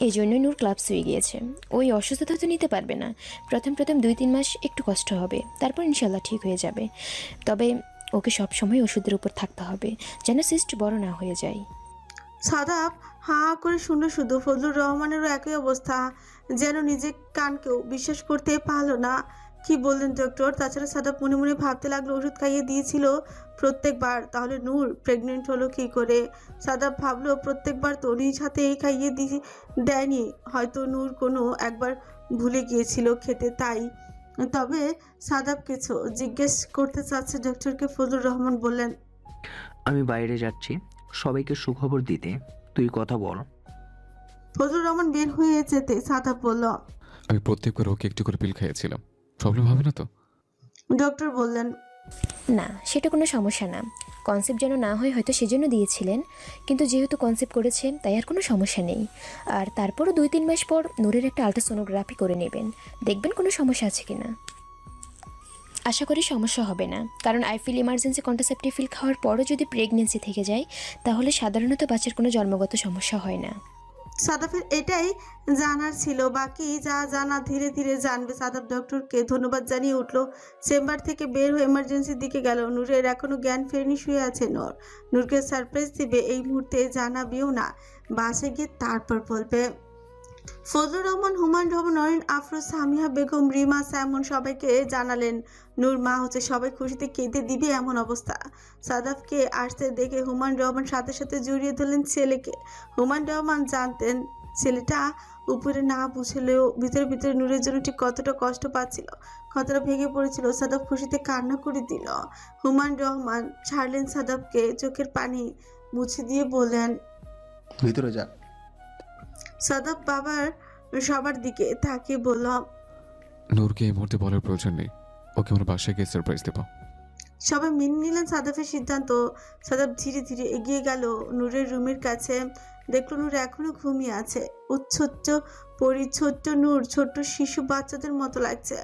এই জন্যই নূর ক্লাবস হয়ে গিয়েছে। ওই অসুস্থতা তো নিতে পারবে না। প্রথম 2-3 মাস একটু কষ্ট হবে, তারপর ইনশাল্লাহ ঠিক হয়ে যাবে। তবে ওকে সবসময় ওষুধের উপর থাকতে হবে, যেন সিস্ট বড় না হয়ে যায়। সাদাফ হাঁ করে শুনল শুধু। ফজলুর রহমানেরও একই অবস্থা, যেন নিজের কানকেও বিশ্বাস করতে পারলো না। কি বললেন ডক্টর? তাছাড়া সাদাফ মনে মনে ভাবতে লাগলো, ওষুধ খাইয়ে দিয়েছিল প্রত্যেকবার, তাহলে নূর প্রেগনেন্ট হলো কী করে? সাদাফ ভাবলো প্রত্যেকবার তো নিজ হাতেই খাইয়ে দেয়নি, হয়তো নূর কোনো একবার ভুলে গিয়েছিল খেতে, তাই। তবে সাদাফ কিছু জিজ্ঞেস করতে চাচ্ছে ডক্টরকে। ফজলুর রহমান বললেন, আমি বাইরে যাচ্ছি সবাইকে সুখবর দিতে, তুই কথা বল। ফজলুর রহমান বের হয়ে যেতে সাদাফ বলল, আমি প্রত্যেকবার ওকে একটু করে পিল খাইয়েছিলাম, প্রবলেম হবে না তো? ডক্টর বললেন, না, সেটা কোনো সমস্যা না। কনসেপ্ট যেন না হয় হয়তো সেজন্য দিয়েছিলেন, কিন্তু যেহেতু কনসেপ্ট করেছেন তাই আর কোনো সমস্যা নেই। আর তারপরও 2-3 মাস পর নূরের একটা আল্ট্রাসোনোগ্রাফি করে নেবেন, দেখবেন কোনো সমস্যা আছে কি না। আশা করি সমস্যা হবে না, কারণ আইফিল ইমার্জেন্সি কন্ট্রাসেপটিভ পিল খাওয়ার পরও যদি প্রেগনেন্সি থেকে যায় তাহলে সাধারণত বাচ্চার কোনো জন্মগত সমস্যা হয় না। সাদাফের এটাই জানার ছিল, বাকি যা জানা ধীরে ধীরে জানবে। সাদাফ ডক্টরকে ধন্যবাদ জানিয়ে উঠল। চেম্বার থেকে বের হয়ে এমার্জেন্সির দিকে গেল। নূরের এখনো জ্ঞান ফেরেনি, শুয়ে আছে নূর। নূরকে সারপ্রাইজ দিবে, এই মুহূর্তে জানাবেও না, বাসে গিয়ে তারপর বলবে। ফজলুর রহমান, হুমায়ুন রহমান, নরিন, আফরোজ, সামিয়া বেগম, রিমা, স্যামন সবাইকে জানালেন নূর মা হচ্ছে। সবাই খুশিতে কেঁদে দিবে এমন অবস্থা। সাদাফকে আসতে দেখে হুমায়ুন রহমান সাথে সাথে জড়িয়ে ধরলেন ছেলেকে। হুমায়ুন রহমান জানতেন ছেলেটা উপরে না বুঝলেও ভিতরে ভিতরে নূরের জন্য ঠিক কতটা কষ্ট পাচ্ছিল, কতটা ভেঙে পড়েছিল। সাদাফ খুশিতে কান্না করে দিল। হুমায়ুন রহমান ছাড়লেন সাদাফকে, চোখের পানি মুছে দিয়ে বললেন, ভিতরে যা। সাদাফ সবার দিকে তাকিয়ে বলল, নূরকে এই মুহূর্তে বলার প্রয়োজন নেই, ওকে আমার বাসায় গিয়ে সারপ্রাইজ দেবো। সবাই মেনে নিলেন সাদাফের সিদ্ধান্ত। সাদাফ ধীরে ধীরে এগিয়ে গেল নূরের রুমের কাছে। দেখলো নূর এখনো ঘুমিয়ে আছে। ও ছোট্ট ছোট্ট নূর ছোট্ট শিশু বাচ্চাদের মতো লাগছে।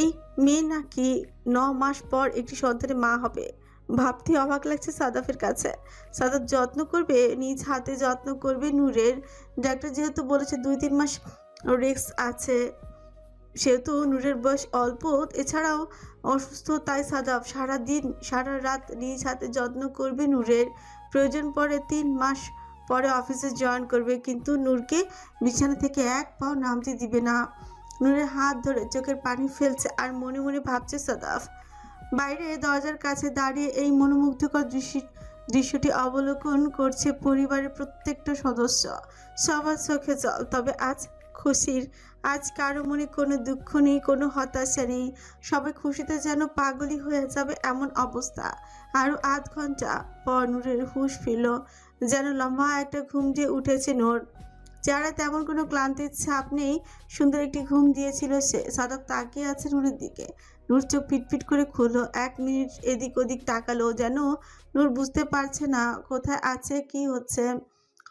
এই মেয়ে নাকি 9 মাস পর একটি সন্তানের মা হবে, ভাবতে অবাক লাগছে সাদাফের কাছে। সাদাফ যত্ন করবে, নিজ হাতে যত্ন করবে নূরের। ডাক্তার যেহেতু বলেছে 2-3 মাস রিস্ক আছে, সেহেতু নূরের বয়স অল্প, এছাড়াও অসুস্থ, তাই সাদাফ সারাদিন সারা রাত নিজ হাতে যত্ন করবে নূরের। প্রয়োজন পড়ে 3 মাস পরে অফিসে জয়েন করবে, কিন্তু নূরকে বিছানা থেকে এক পাও নামতে দিবে না। নূরের হাত ধরে চোখের পানি ফেলছে আর মনে মনে ভাবছে সাদাফ। বাইরে দরজার কাছে দাঁড়িয়ে এই মনোমুগ্ধকর দৃশ্যটি অবলোকন করছে পরিবারের প্রত্যেকটা সদস্য। সবার চোখে জল। তবে আজ খুশির, আজ কারো মনে কোনো দুঃখ নেই, কোনো হতাশা নেই। সবাই খুশিতে যেন পাগলই হয়ে যাবে এমন অবস্থা। আরও আধ ঘন্টা পর নূরের হুঁশ ফিরল, যেন লম্বা একটা ঘুম দিয়ে উঠেছে নূর। যারা তেমন কোনো ক্লান্তির ছাপ নেই, সুন্দর একটি ঘুম দিয়েছিল সে। সাদাফ তাকিয়ে আছে নূরের দিকে। নূর চোখ পিটপিট করে খুললো। 1 মিনিট এদিক ওদিক তাকালো, যেন নূর বুঝতে পারছে না কোথায় আছে, কি হচ্ছে।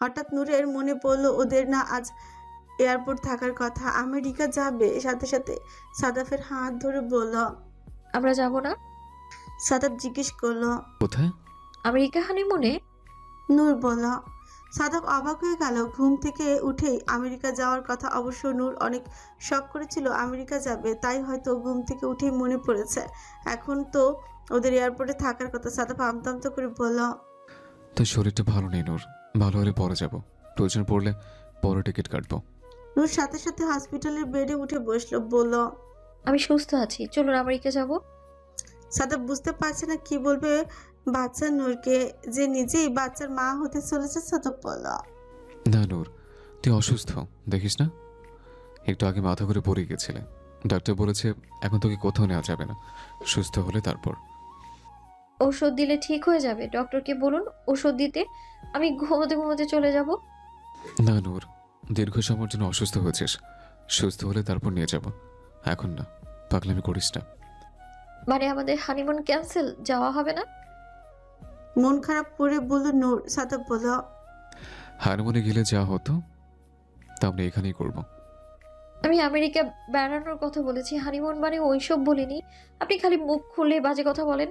হঠাৎ নূরের মনে পড়লো ওদের না আজ এয়ারপোর্ট থাকার কথা, আমেরিকা যাবে। সাথে সাথে সাদাফের হাত ধরে বলল, আমরা যাব না? সাদাফ জিজ্ঞেস করলো, কোথায়? আমেরিকা হানিমুনে? নূর বলল, সাদাব অবাক হয়ে গেল। ঘুম থেকে উঠেই আমেরিকা যাওয়ার কথা। অবশ্য নূর অনেক শখ করেছিল আমেরিকা যাবে, তাই হয়তো ঘুম থেকে উঠেই মনে পড়েছে এখন তো ওদের এয়ারপোর্টে থাকার কথা। সাদাব আমতা আমতা করে বলল, তোর শরীরটা ভালো নেই নূর, ভালো হলে পরে যাব, প্রয়োজন পড়লে পরে টিকিট কাটবো। নূর সাথে সাথে হসপিটালের বেডে উঠে বসলো, বলল, আমি সুস্থ আছি, চলুন আমেরিকা যাব। সাদাব বুঝতে পারছে না কি বলবে বাচ্চা নূরকে, যে নিজেই বাচ্চার মা হতে চলেছে। সাদাব বলল, না নূর, তুই অসুস্থ দেখিস না, একটু আগে মাথা করে পড়ে গেছিলে। ডাক্তার বলেছে এখন তোকে কোথাও নেওয়া যাবে না, সুস্থ হলে তারপর। ওষুধ দিলে ঠিক হয়ে যাবে, ডক্টরকে বলুন ওষুধ দিতে, আমি ঘুমোতে ঘুমোতে চলে যাব। না নূর, দীর্ঘ সময়ের জন্য অসুস্থ হয়েছিস, সুস্থ হলে তারপর নিয়ে যাব, এখন না, পাগলামি করিস না। মানে আমাদের হানিমুন ক্যান্সেল, যাওয়া হবে না? মন খারাপ করে বলল নূর। সাদাব বলল, হারমোনে গেলে যা হতো তা আমরা এখানেই করব। আমি আমেরিকা বেড়ানোর কথা বলেছি, হানিমুন মানে ওইসব বলিনি। আপনি খালি মুখ খুলে বাজে কথা বলেন।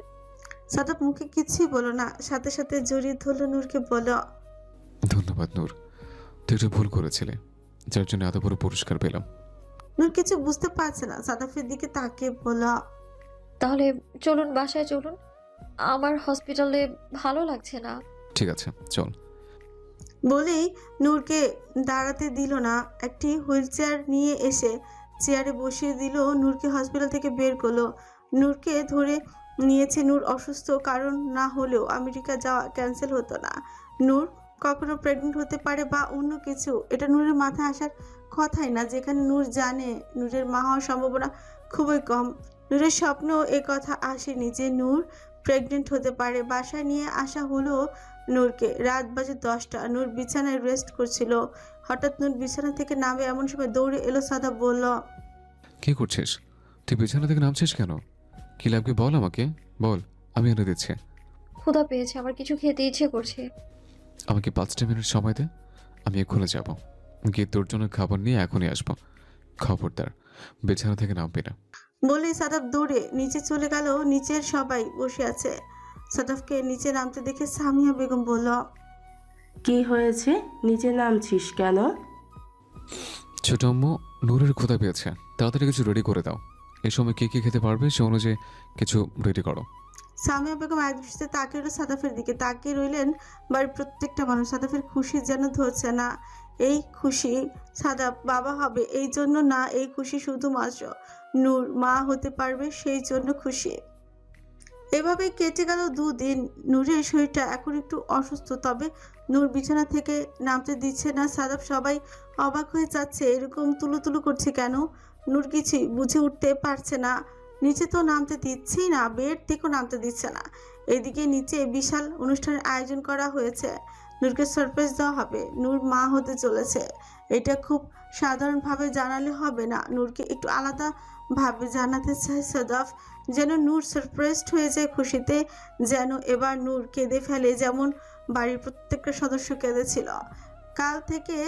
সাদাব মুখে কিছুই বলো না, সাথে সাথে জড়িয়ে ধরলো নূরকে। বলল, ধন্যবাদ নূর, তুই একটা ভুল করেছিলে, যার জন্য এত বড় পুরস্কার পেলাম। নূর কিছু বুঝতে পারছে না, সাদাফের দিকে তাকিয়ে বলল, তাহলে চলুন বাসায় চলুন, আমার হসপিটালে ভালো লাগছে না। ঠিক আছে চল। বলেই নূরকে দাঁড়াতে দিল না, একটি হুইল চেয়ার নিয়ে এসে চেয়ারে বসিয়ে দিল। নূরকে হসপিটাল থেকে বের করলো, নূরকে ধরে নিয়েছে। নূর অসুস্থ কারণ না হলেও আমেরিকা যাওয়া ক্যান্সেল হতো না। নূর কখনো প্রেগনেন্ট হতে পারে বা অন্য কিছু, এটা নূরের মাথায় আসার কথাই না, যেখানে নূর জানে নূরের মা হওয়ার সম্ভাবনা খুবই কম। নূরের স্বপ্ন এ কথা আসেনি যে নূর প্রেগনেন্ট হতে পারে। বাসায় নিয়ে আসা হলো নূরকে। রাত বাজে 10টা, নূর বিছানায় রেস্ট করছিল। হঠাৎ নূর বিছানা থেকে নামে এমন সময় দৌড়ে এলো। সাদা বলল, কি করছিস? তুই বিছানা থেকে নামছিস কেন? কি লাগবে বল আমাকে, বল, আমি এনে দিচ্ছি। ক্ষুধা পেয়েছে, আমার কিছু খেতে ইচ্ছে করছে। আমাকে 5টা মিনিট সময় দে, আমি এক্ষুনি যাব, গিয়ে তোর জন্য খাবার নিয়ে এখনই আসবো। খবরদার বিছানা থেকে নামবি না। বলেই সাদাফ দৌড়ে নিচে চলে গেল। নিচের সবাই বসে আছে। সাদাফকে নিচে নামতে দেখে সামিয়া বেগম বলল, কি হয়েছে, নিচে নামছিস কেন? ছোট আম্মু, নূরের ক্ষুধা পেয়েছে, তাড়াতাড়ি কিছু রেডি করে দাও। এই সময় কে কে খেতে পারবে সে অনুযায়ী কিছু রেডি করো। সামিয়া বেগম এক দৃষ্টিতে তাকিয়ে রইল সাদাফের দিকে। তাকিয়ে রইলেন বাড়ির প্রত্যেকটা মানুষ। সাদাফের খুশি যেন ধরছে না। এই খুশি সাদাফ বাবা হবে এই জন্য না, এই খুশি শুধুমাত্র নূর মা হতে পারবে সেই জন্য খুশি। এভাবে কেটে গেল 2 দিন। নূরের শরীরটা এখন একটু অসুস্থ, তবে নূর বিছানা থেকে নামতে দিচ্ছে না। সাদাফ সবাই অবাক হয়ে যাচ্ছে, এরকম তুলু করছে কেন? নূর কিছুই বুঝে উঠতে পারছে না। নিচে তো নামতে দিচ্ছেই না, বেড থেকেও নামতে দিচ্ছে না। এদিকে নিচে বিশাল অনুষ্ঠানের আয়োজন করা হয়েছে, নূরকে সারপ্রাইজ দেওয়া হবে। নূর মা হতে চলেছে, এটা খুব সাধারণভাবে জানালে হবে না, নূরকে একটু আলাদাভাবে জানাতে চায় সাদাফ, যেন নূর সারপ্রাইজড হয়ে যায় খুশিতে, যেন এবার নূর কেঁদে ফেলে যেমন বাড়ির প্রত্যেকটা সদস্য কেঁদেছিল। কাল থেকে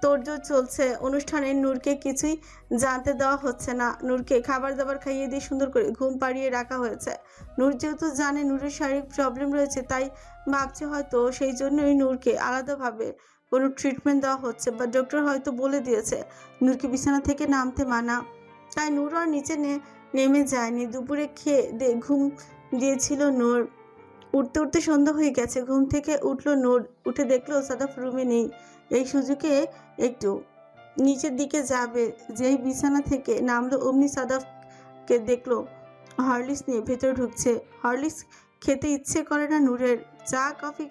তোড়জোড় চলছে অনুষ্ঠানে, নূরকে কিছুই জানতে দেওয়া হচ্ছে না। নূরকে খাবার দাবার খাইয়ে দিয়ে সুন্দর করে ঘুম পাড়িয়ে রাখা হয়েছে। নূর যেহেতু জানে নূরের শারীরিক প্রবলেম রয়েছে, তাই ভাবছে হয়তো সেই জন্যই নূরকে আলাদাভাবে কোনো ট্রিটমেন্ট দেওয়া হচ্ছে, বা ডক্টর হয়তো বলে দিয়েছে নূরকে বিছানা থেকে নামতে মানা, তাই নূর আর নিচে নেমে যায়নি। দুপুরে খেয়ে ঘুম দিয়েছিল নূর। উঠতে উঠতে সন্ধ্যা হয়ে গেছে। ঘুম থেকে উঠলো নূর, উঠে দেখলো সাদাফ রুমে নেই। এই সুযোগে একটু নিচের দিকে যাবে, যেই বিছানা থেকে নামলো অমনি সাদাফকে দেখলো হরলিক্স নিয়ে ভেতরে ঢুকছে। হরলিক্স খেতে ইচ্ছে করে না নূরের, চা কফি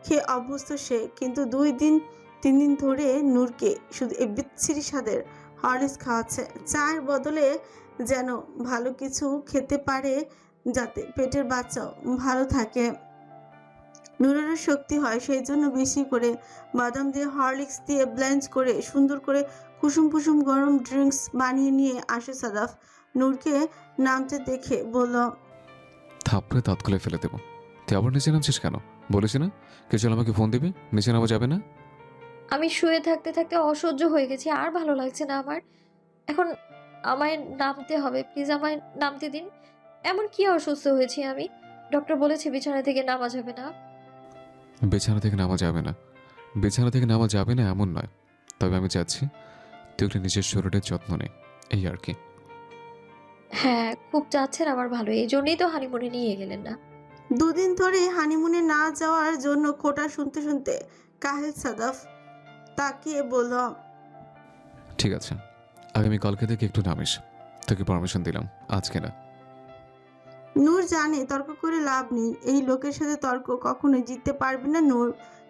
খেয়ে অভ্যস্ত সে, কিন্তু 2-3 দিন ধরে নূরকে শুধু এই বিচ্ছিরি স্বাদের হরলিক্স খাওয়াচ্ছে। চায়ের বদলে যেন ভালো কিছু খেতে পারে যাতে পেটের বাচ্চাও ভালো থাকে, নূরেরও শক্তি হয়, সেই জন্য বেশি করে বাদাম দিয়ে হরলিক্স দিয়ে ব্লেন্ড করে সুন্দর করে কুসুম গরম ড্রিঙ্কস বানিয়ে নিয়ে আসে সাদাফ। নূরকে নামতে দেখে বলল, থাপড়ে দাঁত খুলে ফেলে দেবো। তুই আবার নিচে নামছিস কেন? বলেছি না কিছু আমাকে ফোন দিবি, নিচে নামা যাবে না। আমি শুয়ে থাকতে থাকতে অসহ্য হয়ে গেছি, আর ভালো লাগছে না আমার। এখন আমায় নামতে হবে, প্লিজ আমায় নামতে দিন। এমন কি অসুস্থ হয়েছি আমি? ডক্টর বলেছে বিছানা থেকে নামা যাবে না। বিছানা থেকে নামা যাবে না, বিছানা থেকে নামা যাবে না এমন নয়, তবে আমি চাচ্ছি তুই একটু নিজের শরীরের যত্ন নে, এই আর কি। হ্যাঁ, খুব চাচ্ছেন আমার ভালো, এই জন্যই তো হানিমুনে নিয়ে গেলেন না। দুদিন ধরে হানিমুনে না যাওয়ার জন্য খোটা শুনতে শুনতে কাহিল সাদাফ তাকিয়ে বলল, ঠিক আছে, আগামীকালকে থেকে একটু নামিস, তোকে পারমিশন দিলাম, আজকে না। নূর জানে তর্ক করে লাভ নেই, এই লোকের সাথে তর্ক কখনোই জিততে পারবে না নূর।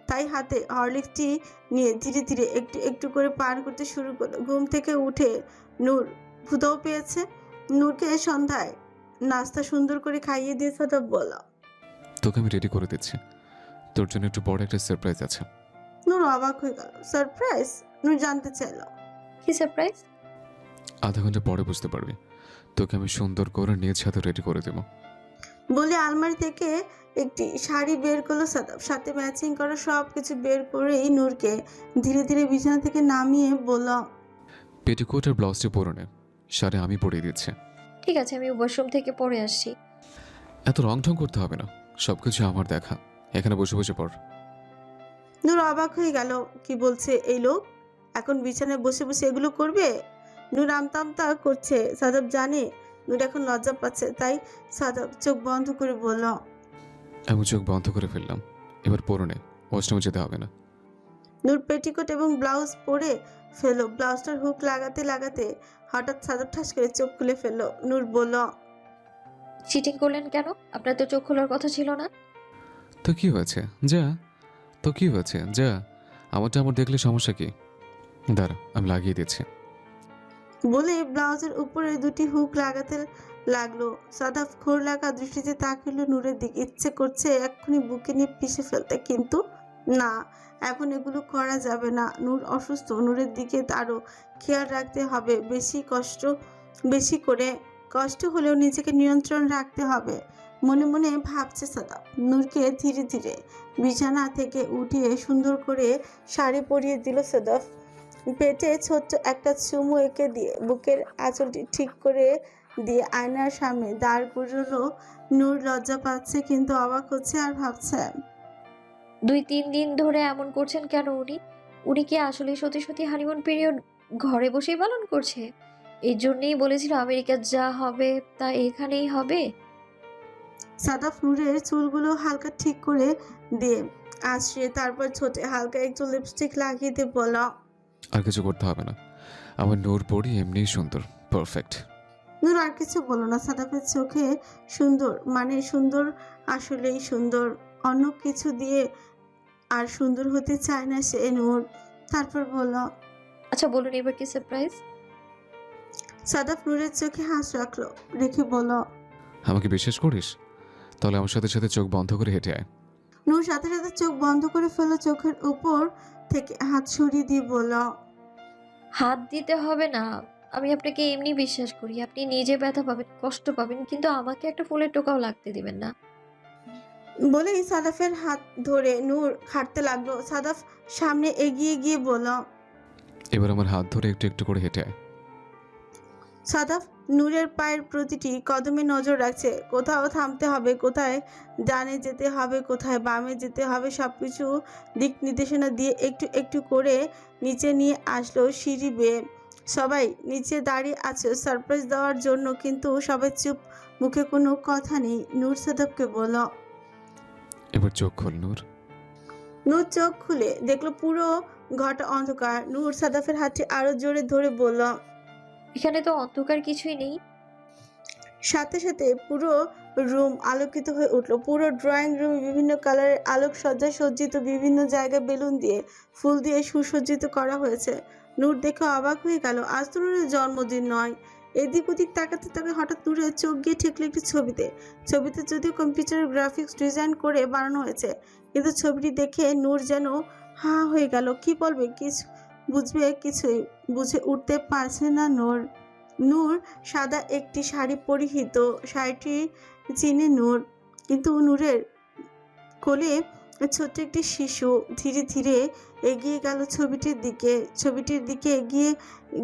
তাই হাতে হরলিক্সটি নিয়ে ধীরে ধীরে একটু একটু করে পান করতে শুরু করলো। ঘুম থেকে উঠে নূর ক্ষুধাও পেয়েছে। নূরকে সন্ধ্যায় নাস্তা সুন্দর করে খাইয়ে দিয়ে সাদাফ বলল, তোকে আমি রেডি করে দিচ্ছি, তোর জন্য একটু বড় একটা সারপ্রাইজ আছে। নূর অবাক হয়ে গেল। সারপ্রাইজ? নূর জানতে চাইল। কি সারপ্রাইজ? আধা ঘন্টা পরে বুঝতে পারবি, তোকে আমি সুন্দর করে নিজ হাতে রেডি করে দেবো। বলে আলমারি থেকে একটি শাড়ি বের করলো সাদাফ, সাথে ম্যাচিং করা সব কিছু বের করেই নূরকে ধীরে ধীরে বিছানা থেকে নামিয়ে বলল, পেটিকোট আর ব্লাউজটি পরে নে, শাড়ি আমি পরিয়ে দিচ্ছি। ঠিক আছে, আমি ওয়াশরুম থেকে পরে আসছি। এত রং ঢং করতে হবে না, সবকিছু আমার দেখা, এখানে বসে বসে পড়। নূর অবাক হয়ে গেল, কি বলছে এই লোক, এখন বিছানায় বসে বসে এগুলো করবে? নূর আমতা আমতা করছে। সাদাব জানে নূর এখন লজ্জা পাচ্ছে, তাই সাদাব চোখ বন্ধ করে বলল, আমি চোখ বন্ধ করে ফেললাম, এবার পরে নে, ওয়াশরুমে যেতে হবে না। নূর পেটিকোট এবং ব্লাউজ পরে ফেলো। ব্লাউজটার হুক লাগাতে লাগাতে হঠাৎ সাদাব ঠাস করে চোখ খুলে ফেললো। নূর বলল, চিটিং করলেন কেন? আপনার তো চোখ খোলার কথা ছিল না। তো কি হয়েছে যা, তো কি হয়েছে যা, আমারটা আমার দেখলে সমস্যা কি? দাঁড়া, আমি লাগিয়ে দিচ্ছি। বলে ব্লাউজের উপরে দুটি হুক লাগাতে লাগলো। সাদাফ খোর লাগা দৃষ্টিতে তাকিলো নূরের দিকে। ইচ্ছে করছে এক্ষুনি বুকে নিয়ে পিষে ফেলতে, কিন্তু না, এখন এগুলো করা যাবে না। নূর অসুস্থ, নূরের দিকে তারও খেয়াল রাখতে হবে। বেশি করে কষ্ট হলেও নিজেকে নিয়ন্ত্রণ রাখতে হবে, মনে মনে ভাবছে সাদাফ। নূরকে ধীরে ধীরে বিছানা থেকে উঠিয়ে সুন্দর করে শাড়ি পরিয়ে দিল সাদাফ। পেটে ছোট্ট একটা চুমু এঁকে দিয়ে বুকের আঁচলটি ঠিক করে দিয়ে আয়নার সামনে দাঁড় করালো। নূর লজ্জা পাচ্ছে, কিন্তু অবাক হচ্ছে আর ভাবছে, 2-3 দিন ধরে এমন করছেন কেন উনি? উনি কি আসলে সত্যি সত্যি হানিমুন পিরিয়ড ঘরে বসেই পালন করছে? এই জন্যই বলেছিল আমেরিকা যা হবে তা এখানেই হবে। সাদাফ নূরের চুলগুলো হালকা ঠিক করে দিয়ে আশ্রিয়ে তারপর ছোটে হালকা একটু লিপস্টিক লাগিয়ে দিয়ে বলল, আর কিছু করতে হবে না, আমার নূর পরি এমনিই সুন্দর, পারফেক্ট। নূর আর কিছু বলল না। সাদাফের চোখে সুন্দর মানে সুন্দর, আসলেই সুন্দর, অন্য কিছু দিয়ে আর সুন্দর হতে চায় না সে। নূর তারপর বলল, আচ্ছা বলুন এবার কি সারপ্রাইজ? সাদাফ নূরের চোখে হাস রাখলো, রেখে বলল, আমাকে বিশ্বাস করিস? তাহলে আমার সাথে সাথে চোখ বন্ধ করে হেঁটে আয়। নূর সাথে সাথে চোখ বন্ধ করে ফেললো, চোখের উপর থেকে হাত সরিয়ে দিয়ে বলল, হাত দিতে হবে না, আমি আপনাকে এমনি বিশ্বাস করি। আপনি নিজে ব্যথা পাবেন, কষ্ট পাবেন, কিন্তু আমাকে একটা ফুলের টোকাও লাগতে দিবেন না। বলেই সাদাফের হাত ধরে নূর হাঁটতে লাগলো। সাদাফ সামনে এগিয়ে গিয়ে বলল, এবার আমার হাত ধরে একটু একটু করে হেঁটে আয়। সাদাফ নূরের পায়ের প্রতিটি কদমে নজর রাখছে। কোথাও থামতে হবে, কোথায় ডানে যেতে হবে, কোথায় বামে যেতে হবে, সবকিছু দিক নির্দেশনা দিয়ে একটু একটু করে নিচে নিয়ে আসলো সিঁড়ি বেয়ে। সবাই নিচে দাঁড়িয়ে আছে সারপ্রাইজ দেওয়ার জন্য, কিন্তু সবাই চুপ, মুখে কোনো কথা নেই। নূর সাদাফকে বলল, এবার চোখ খোল নূর। নূর চোখ খুলে দেখলো পুরো ঘরটা অন্ধকার। নূর সাদাফের হাতটি আরো জোরে ধরে বলল, এখানে তো অন্ধকার কিছুই নেই। সাথে সাথে পুরো রুম আলোকিত হয়ে উঠলো। পুরো ড্রয়িং রুমে বিভিন্ন কালারের আলোক সজ্জায় সজ্জিত, বিভিন্ন জায়গায় বেলুন দিয়ে ফুল দিয়ে সুসজ্জিত করা হয়েছে। নূর দেখে অবাক হয়ে গেল, আজ তো নূরের জন্মদিন নয়। এদিক ওদিক তাকাতে তাকাতে হঠাৎ নূরের চোখ গিয়ে ঠেকলো একটি ছবিতে যদিও কম্পিউটারের গ্রাফিক্স ডিজাইন করে বানানো হয়েছে, কিন্তু ছবিটি দেখে নূর যেন হা হয়ে গেল। কি বলবে, কিছুই বুঝে উঠতে পারছে না নূর। নূর সাদা একটি শাড়ি পরিহিত, শাড়িটি চিনে নূর, কিন্তু নূরের কোলে ছোট্ট একটি শিশু ধীরে ধীরে এগিয়ে গেল ছবিটির দিকে এগিয়ে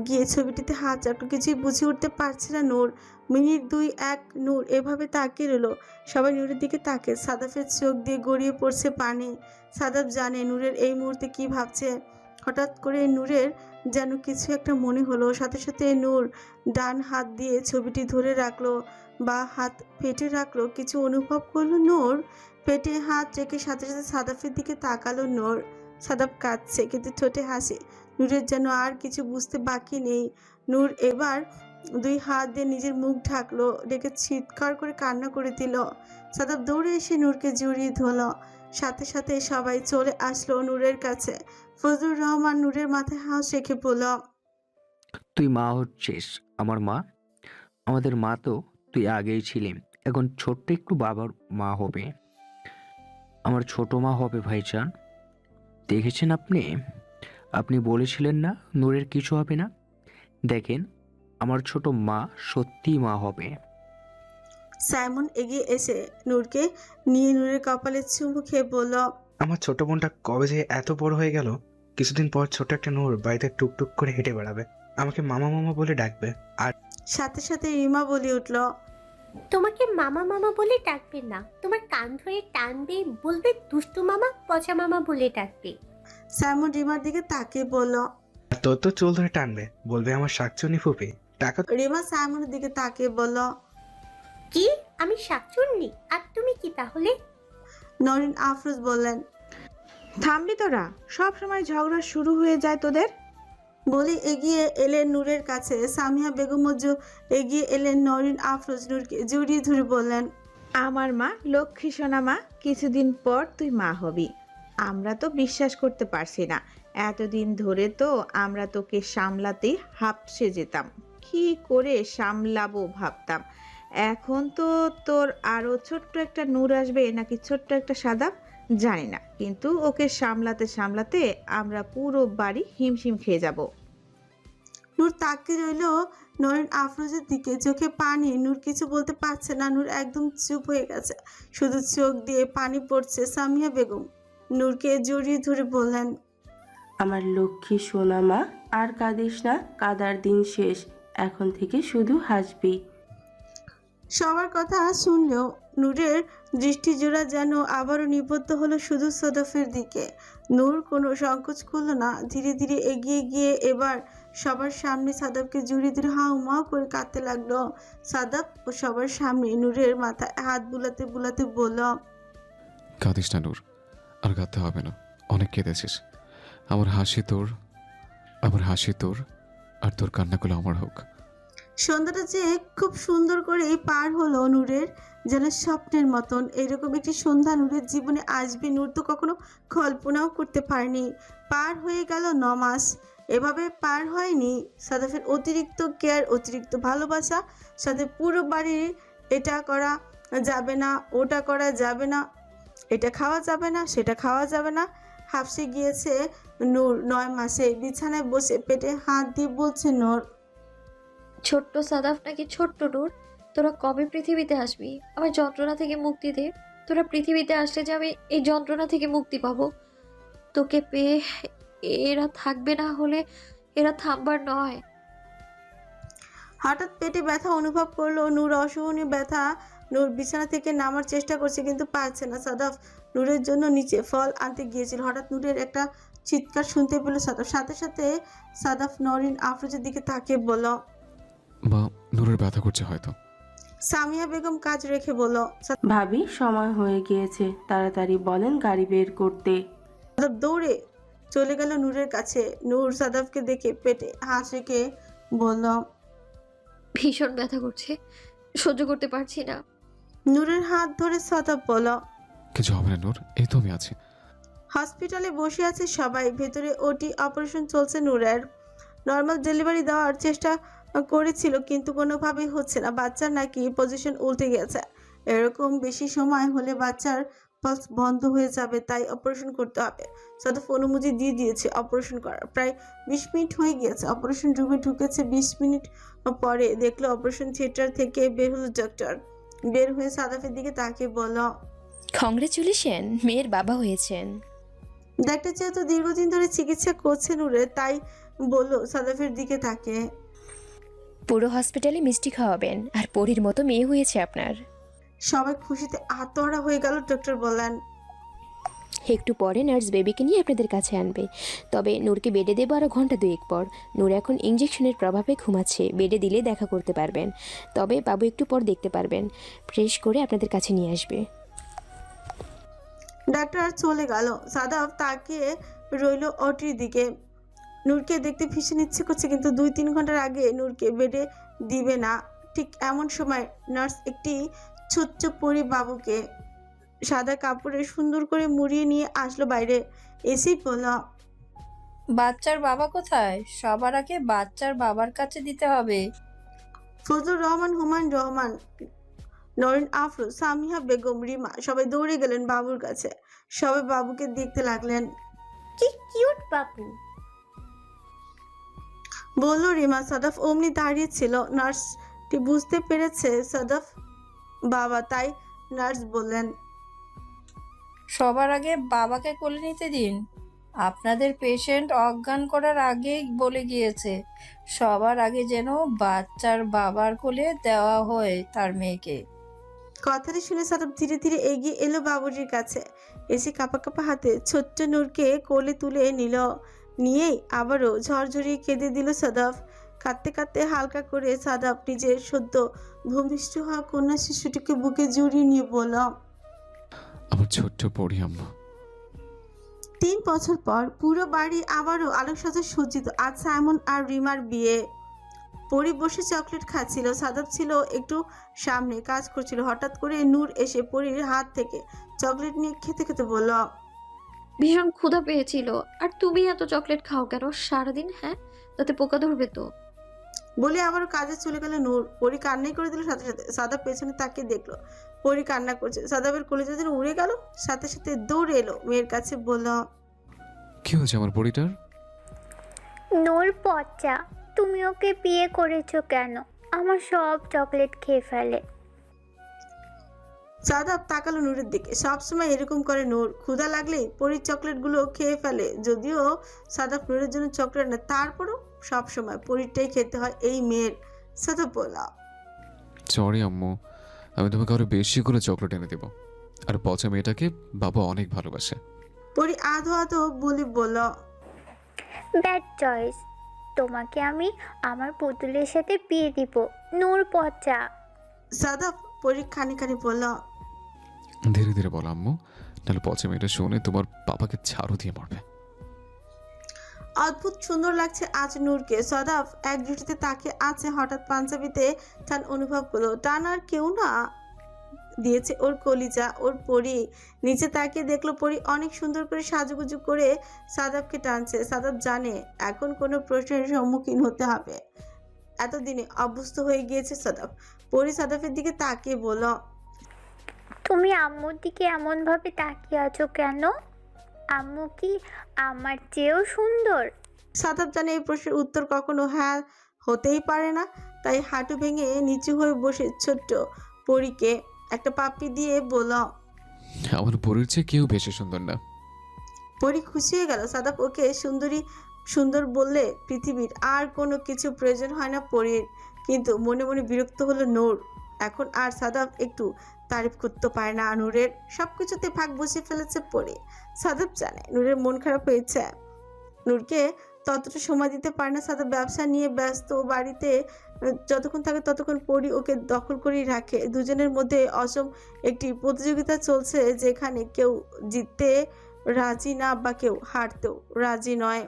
গিয়ে ছবিটিতে হাত রাখলো। কিছুই বুঝে উঠতে পারছে না নূর। মিনিট 2-1 নূর এভাবে তাকিয়ে রইল। সবাই নূরের দিকে তাকে। সাদাফের চোখ দিয়ে গড়িয়ে পড়ছে পানি। সাদাফ জানে নূরের এই মুহূর্তে কি ভাবছে। হঠাৎ করে নূরের যেন কিছু একটা মনে হলো। সাথে সাথে নূর ডান হাত দিয়ে ছবিটি ধরে রাখলো, বা হাত পেটে রাখলো। কিছু অনুভব করলো নূর। পেটে হাত রেখে সাথে সাথে সাদাফের দিকে তাকালো নূর। সাদাফ কাঁদছে কিন্তু ঠোঁটে হাসি। নূরের যেন আর কিছু বুঝতে বাকি নেই। নূর এবার 2 হাত দিয়ে নিজের মুখ ঢাকলো, ডেকে চিৎকার করে কান্না করে দিল। সাদাফ দৌড়ে এসে নূরকে জড়িয়ে ধরলো। সাথে সাথে সবাই চলে আসলো নূরের কাছে। ফজলুর রহমান নূরের মাথায় হাত রেখে বলল, তুই মা হচ্ছিস, আমার মা। আমাদের মা তো তুই আগেই ছিলি, এখন ছোট্ট একটু বাবার মা হবে, আমার ছোট মা হবে ভাইজান। দেখেছেন আপনি আপনি বলেছিলেন না নূরের কিছু হবে না? দেখেন আমার ছোট মা সত্যি মা হবে। সাইমন এগিয়ে এসে নূরকে নিয়ে নূরের কপালে চুমু খেয়ে বলল, আমার ছোট বোনটা কবে যে এত বড় হয়ে গেল। কিছুদিন পর ছোট একটা নূর বাড়িতে টুকটুক করে হেঁটে বেড়াবে, আমাকে মামা মামা বলে ডাকবে। আর সাথে সাথে রিমা বলে উঠল, তোমাকে মামা মামা বলে ডাকবে না, তোমার কান ধরে টানবে, বলবে দুষ্টু মামা, পচা মামা বলে ডাকবে। সাইমন রিমার দিকে তাকিয়ে বলল, তোর তো চুল ধরে টানবে, বলবে আমার শাকচুনি ফুপি। টাকা রিমা সাইমনের দিকে তাকিয়ে বলল, কি আমি শাকচুন্নি? আর তুমি কি তাহলে? নরিন আফরোজ বললেন, থামবি তোরা? সব সময় ঝগড়া শুরু হয়ে যায় তোদের। বলে এগিয়ে এলেন নূরের কাছে। সামিয়া বেগমও এগিয়ে এলেন। নরিন আফরোজ নূরকে জড়িয়ে ধরে বললেন, আমার মা লক্ষ্মী সোনা মা, কিছুদিন পর তুই মা হবি। আমরা তো বিশ্বাস করতে পারছি না, এতদিন ধরে তো আমরা তোকে সামলাতেই হাঁপসে যেতাম, কি করে সামলাবো ভাবতাম। এখন তো তোর আরো ছোট্ট একটা নূর আসবে, নাকি ছোট্ট একটা সাদাব জানি না, কিন্তু ওকে সামলাতে সামলাতে আমরা পুরো বাড়ি হিমশিম খেয়ে যাব। নূর তাকিয়ে রইল নরিন আফরোজের দিকে, চোখে পানি। নূর কিছু বলতে পারছে না। নূর একদম চুপ হয়ে গেছে, শুধু চোখ দিয়ে পানি পড়ছে। সামিয়া বেগম নূরকে জড়িয়ে ধরে বললেন, আমার লক্ষ্মী সোনা মা, আর কাঁদিস না, কাদার দিন শেষ, এখন থেকে শুধু হাসবি। সবার কথা শুনলেও নূরের দৃষ্টিজোড়া যেন আবারও নিবদ্ধ হলো শুধু সাদাফের দিকে। নূর কোনো সংকোচ করলো না, ধীরে ধীরে এগিয়ে গিয়ে এবার সবার সামনে সাদাফকে জড়িয়ে ধরে হাউমাউ করে কাঁদতে লাগলো। সাদাফ ও সবার সামনে নূরের মাথায় হাত বুলাতে বুলাতে বলল, কাঁদিস না নূর, আর কাঁদতে হবে না, অনেক কেঁদেছিস। আমার হাসি তোর আর তোর কান্নাগুলো আমার হোক। সন্ধ্যাটা যে খুব সুন্দর করে পার হলো নূরের, যেন স্বপ্নের মতন। এরকম একটি সন্ধ্যা নূরের জীবনে আসবে নূর তো কখনো কল্পনাও করতে পারেনি। পার হয়ে গেল 9 মাস। এভাবে পার হয়নি। সাদাফের অতিরিক্ত কেয়ার, অতিরিক্ত ভালোবাসা, সাথে পুরো বাড়ির এটা করা যাবে না, ওটা করা যাবে না, এটা খাওয়া যাবে না, সেটা খাওয়া যাবে না। হাফসে গিয়েছে নূর 9 মাসে। বিছানায় বসে পেটে হাত দিয়ে বলছে নূর, ছোট্ট সাদাফ নাকি ছোট্ট নূর, তোরা কবে পৃথিবীতে আসবি? আমার যন্ত্রণা থেকে মুক্তি দে। তোরা পৃথিবীতে আসলে যে আমি এই যন্ত্রণা থেকে মুক্তি পাবো। তোকে পেয়ে এরা থাকবে, না হলে এরা থামবার নয়। হঠাৎ পেটে ব্যথা অনুভব করলো নূর, অসহনীয় ব্যথা। নূর বিছানা থেকে নামার চেষ্টা করছে কিন্তু পারছে না। সাদাফ নূরের জন্য নিচে ফল আনতে গিয়েছিল। হঠাৎ নূরের একটা চিৎকার শুনতে পেল সাদাফ। সাথে সাথে সাদাফ নরিন আফরোজের দিকে তাকিয়ে বলল, মা, নূরের ব্যথা করছে হয়তো। সামিয়া বেগম কাজ রেখে বলল, ভাবি সময় হয়ে গিয়েছে, তাড়াতাড়ি বলেন গাড়ি বের করতে। সাদাফ দৌড়ে চলে গেল নূরের কাছে। নূর সাদাফকে দেখে পেটে হাত রেখে বলল, ভীষণ ব্যথা করছে, সহ্য করতে পারছি না। নূরের হাত ধরে সাদাফ বলল, কিছু হবে না নূর, এই তো আমি আছি। হসপিটালে বসে আছে সবাই। ভেতরে ওটি অপারেশন চলছে নূরের। নর্মাল ডেলিভারি দেওয়ার চেষ্টা করেছিল কিন্তু কোনোভাবেই হচ্ছে না। বাচ্চার নাকি পজিশন উল্টে গেছে। এরকম বেশি সময় হলে বাচ্চার পালস বন্ধ হয়ে যাবে, তাই অপারেশন করতে হবে। সাদাফ অনুমতি দিয়ে দিয়েছে অপারেশন করার। প্রায় 20 মিনিট হয়ে গিয়েছে। অপারেশন রুমে ঢুকেছে 20 মিনিট পরে দেখলো অপারেশন থিয়েটার থেকে বের হলো ডক্টর। বের হয়ে সাদাফের দিকে তাকিয়ে বলল, কংগ্রেচুলেশন, মেয়ের বাবা হয়েছেন। ডাক্তার যেহেতু দীর্ঘদিন ধরে চিকিৎসা করছে নূরের, তাই বলল সাদাফের দিকে তাকে। পুরো হসপিটালে মিষ্টি খাওয়াবেন, আর পরীর মতো মেয়ে হয়েছে আপনার। সবাই খুশিতে আত্মহারা হয়ে গেল। ডক্টর বললেন, একটু পরে নার্স বেবিকে নিয়ে আপনাদের কাছে আনবে। তবে নূরকে বেডে দেবো আরও ঘন্টা 2 পর। নূর এখন ইঞ্জেকশনের প্রভাবে ঘুমাচ্ছে, বেডে দিলে দেখা করতে পারবেন। তবে বাবু একটু পর দেখতে পারবেন, ফ্রেশ করে আপনাদের কাছে নিয়ে আসবে। ডাক্তার চলে গেল। সাদাফ তাকিয়ে রইল ওটির দিকে। নূরকে দেখতে ভীষণ ইচ্ছে করছে, কিন্তু 2-3 ঘন্টার আগে নূরকে বেডে দিবে না। ঠিক এমন সময় নার্স একটি ছোট্ট পরি বাবুকে সাদা কাপড়ে সুন্দর করে মুড়িয়ে নিয়ে আসলো বাইরে। এসেই বলল, বাচ্চার বাবা কোথায়? সবার আগে বাচ্চার বাবার কাছে দিতে হবে। ফজলুর রহমান, হুমায়ুন রহমান, নরিন আফরোজ, সামিহা বেগম, রিমা সবাই দৌড়ে গেলেন বাবুর কাছে। সবাই বাবুকে দেখতে লাগলেন। কি কিউট বাবু। বলল রিমা। সাদাফ অমনি দাঁড়িয়ে ছিল। নার্সটি বুঝতে পেরেছে সাদাফ বাবা, তাই নার্স বললেন, সবার আগে বাবাকে কোলে নিতে দিন। আপনাদের পেশেন্ট অজ্ঞান করার আগেই বলে গিয়েছে, সবার আগে যেন বাচ্চার বাবার কোলে দেওয়া হয় তার মেয়েকে। কথাটি শুনে সাদাফ ধীরে ধীরে এগিয়ে এলো বাবুটির কাছে। এসে কাঁপা কাঁপা হাতে ছোট্ট নূরকে কোলে তুলে নিল। নিয়েই আবারও ঝরঝরিয়ে কেঁদে দিল সাদাফ। কাঁদতে কাঁদতে হালকা করে সাদাফ নিজের সদ্য ভূমিষ্ঠ হওয়া কন্যা শিশুটিকে বুকে জড়িয়ে নিয়ে বলল, আমার ছোট্ট পড়ি আম্মু। 3 বছর পর পুরো বাড়ি আবারও আলোকসজ্জা সজ্জিত। আজ সাইমন আর রিমার বিয়ে। পরি বসে চকলেট খাচ্ছিল। সাদাফ ছিল একটু সামনে কাজ করছিল। হঠাৎ করে নূর এসে পরির হাত থেকে চকলেট নিয়ে খেতে খেতে বলল, ভীষণ ক্ষুধা পেয়েছিল। আর তুমি এত চকলেট খাও কেন সারাদিন? হ্যাঁ, তাতে পোকা ধরবে তো। বলে আবারও কাজে চলে গেল নূর। পরি কান্নাই করে দিল সাথে সাথে। সাদাফ পেছনে তাকিয়ে দেখলো পরি কান্না করছে। সাদাফের কলেজে যেন উড়ে গেল। সাথে সাথে দৌড়ে এলো মেয়ের কাছে, বলল, কি হয়েছে আমার পরিটার? নূর পচা, তুমি ওকে বিয়ে করেছো কেন? আমার সব চকলেট খেয়ে ফেলে। সাদাফ তাকালো নূরের দিকে। সবসময় এরকম করে নূর। ক্ষুধা লাগলেই পরির চকলেটগুলো খেয়ে ফেলে। যদিও সাদাফ নূরের জন্য চকলেট না, তারপরও সবসময় পরিরটাই খেতে হয় এই মেয়ের। সাদাফ বলল, সরি আম্মু, আমি তোমাকে আরো বেশি করে চকলেট এনে দেবো। আর পচা মেয়েটাকে বাবা অনেক ভালোবাসে। পরি আধো আধো বলে বলল, ব্যাড চয়েস। তোমাকে আমি আমার পুতুলের সাথে বিয়ে দিব। নূর পচা। সাদাফ পরি খানি খানি বলল, ধীরে ধীরে বলো আম্মু, নাহলে পচা মেয়েটা শুনে তোমার বাবাকে ঝাড়ু দিয়ে মারবে। অদ্ভুত সুন্দর লাগছে আজ নূরকে। সাদাফ এক দৃষ্টিতে তাকে আছে। হঠাৎ পাঞ্জাবিতে টান অনুভব করলো। টান আর কেউ না, দিয়েছে ওর কলিজা, ওর পরি। নিচে তাকিয়ে দেখলো পরি অনেক সুন্দর করে সাজুগুজু করে সাদাফকে টানছে। সাদাফ জানে এখন কোনো প্রশ্নের সম্মুখীন হতে হবে। এতদিনে অভ্যস্ত হয়ে গিয়েছে সাদাফ। পরি সাদাফের দিকে তাকিয়ে বলল, তুমি আম্মুর দিকে এমনভাবে তাকিয়ে আছো কেন? আম্মু কি আমার চেয়েও সুন্দর? সাদাফ জানে এই প্রশ্নের উত্তর কখনো হ্যাঁ হতেই পারে না। তাই হাঁটু ভেঙে নিচু হয়ে বসে ছোট্ট পরীকে একটা পাপ্পি দিয়ে বলল, আমার পরির চেয়ে কেউ বেশি সুন্দর না। পরি খুশি হয়ে গেল। সাদাফ ওকে সুন্দর বললে পৃথিবীর আর কোনো কিছু প্রয়োজন হয় না পরির। কিন্তু মনে মনে বিরক্ত হলো নূর। এখন আর সাদাফ একটু তারিফ করতে পারে না নূরের। সবকিছুতে ভাগ বসিয়ে ফেলেছে পরি। সাদাফ জানে নূরের মন খারাপ হয়েছে। নূরকে ততটা সময় দিতে পারে না। সাদাফ ব্যবসা নিয়ে ব্যস্ত। বাড়িতে যতক্ষণ থাকে ততক্ষণ পরি ওকে দখল করেই রাখে। দুজনের মধ্যে অসম একটি প্রতিযোগিতা চলছে, যেখানে কেউ জিততে রাজি না বা কেউ হারতেও রাজি নয়।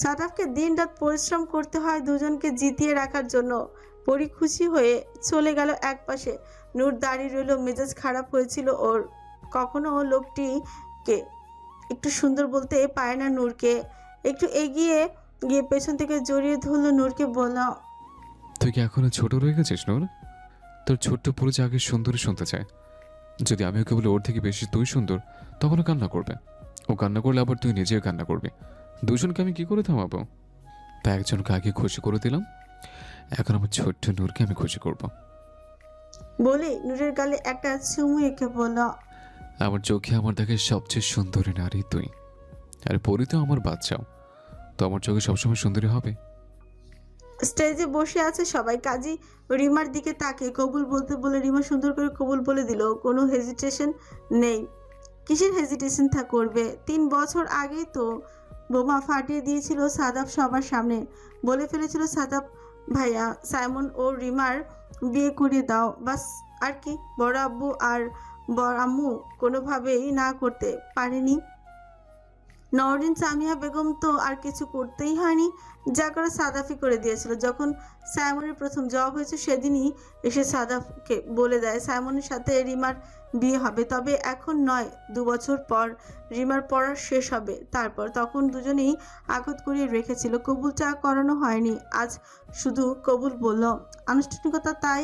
সাদাফকে দিন রাত পরিশ্রম করতে হয় দুজনকে জিতিয়ে রাখার জন্য। পরি খুশি হয়ে চলে গেল এক পাশে। নূর দাঁড়িয়ে রইল। মেজাজ খারাপ হয়েছিল ওর। কখনো লোকটিকে একটু সুন্দর বলতে পারে না নূরকে। একটু এগিয়ে গিয়ে পেছন থেকে জড়িয়ে ধরলো নূরকে, বলল, তুই কি এখনো ছোট রয়ে গেছিস নূর? তোর ছোট্ট পুরো যে আগে সুন্দরী শুনতে চায়। যদি আমি ওকে বলি ওর থেকে বেশি তুই সুন্দর, তখনও কান্না করবে। ও কান্না করলে আবার তুই নিজেও কান্না করবি। দুজনকে আমি কি করে থামাবো? তাই একজনকে আগে খুশি করে দিলাম, এখন আমার ছোট্ট নূরকে আমি খুশি করব। বলে নূরের গালে একটা চুমু এঁকে বলল, আমার চোখে আমার দেখে সবচেয়ে সুন্দরী নারী তুই। আর পরি তো আমার বাচ্চাও, তো আমার চোখে সবসময় সুন্দরী হবে। স্টেজে বসে আছে সবাই। কাজী রিমার দিকে তাকে কবুল বলতে বলে রিমা সুন্দর করে কবুল বলে দিল। কোনো হেজিটেশন নেই। কিসের হেজিটেশন করবে? 3 বছর আগেই তো বোমা ফাটিয়ে দিয়েছিল সাদাব সবার সামনে। বলে ফেলেছিল সাদাব ভাইয়া সাইমন ও রিমার বিয়ে করে দাও, বাস। আর কি? বড় আব্বু আর বড় আম্মু কোনোভাবেই না করতে পারেনি। নওরিন সামিয়া বেগম তো আর কিছু করতেই হয়নি, যা করে সাদাফি করে দিয়েছিল। যখন সাইমনের প্রথম জব হয়েছে সেদিনই এসে সাদাফকে বলে দেয় সাইমনের সাথে রিমার বিয়ে হবে, তবে এখন নয়, 2 বছর পর রিমার পড়া শেষ হবে তারপর। তখন দুজনেই আগত করিয়ে রেখেছিল, কবুলটা করানো হয়নি। আজ শুধু কবুল বলল, আনুষ্ঠানিকতা। তাই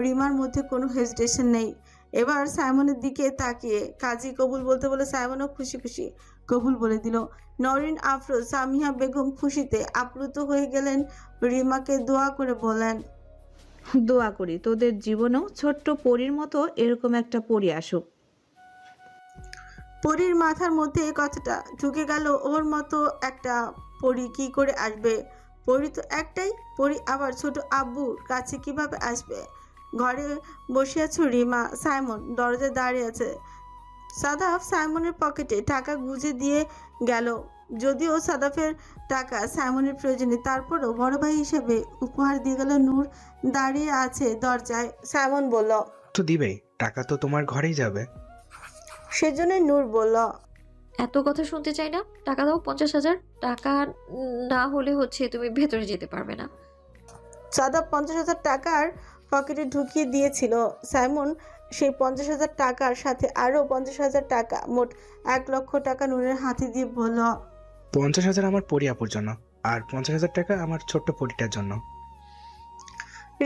রিমার মধ্যে কোনো হেজিটেশন নেই। এবার সাইমনের দিকে তাকিয়ে কাজী কবুল বলতে বলে সাইমনও খুশি খুশি কবুল বলে দিল। নরিন আফরোজ সামিয়া বেগম খুশিতে আপ্লুত হয়ে গেলেন। রিমাকে দোয়া করে বলেন, দোয়া করি তোদের জীবনেও ছোট্ট পরীর মতো এরকম একটা পরী আসুক। পরীর মাথার মধ্যে এই কথাটা ঢুকে গেল। ওর মতো একটা পরী কি করে আসবে? পরী তো একটাই। পরী আবার ছোট আব্বুর কাছে কিভাবে আসবে? ঘরে বসে আছো রিমা, সাইমন দরজায় দাঁড়িয়ে আছে। সাদাফ সাইমনের পকেটে টাকা গুঁজে দিয়ে গেল। যদিও সাদাফের টাকা সাইমনের প্রয়োজনে, তারপরও বড় ভাই হিসেবে উপহার দিয়ে গেল। নূর দাঁড়িয়ে আছে দরজায়। সাইমন বলল, তো দিবেই, টাকা তো তোমার ঘরেই যাবে। সেজন্য নূর বলল, এত কথা শুনতে চাই না, টাকা দাও 50,000 টাকা। না হলে হচ্ছে তুমি ভেতরে যেতে পারবে না। সাদাফ 50,000 টাকার পকেটে ঢুকিয়ে দিয়েছিল। সাইমন সেই 50,000 টাকার সাথে আরো 50,000 টাকা, মোট 1 লক্ষ টাকা নূরের হাতে দিয়ে বলল, 50,000 আমার পরি আপুর জন্য, আর 50,000 টাকা আমার ছোট্ট পরিটার জন্য।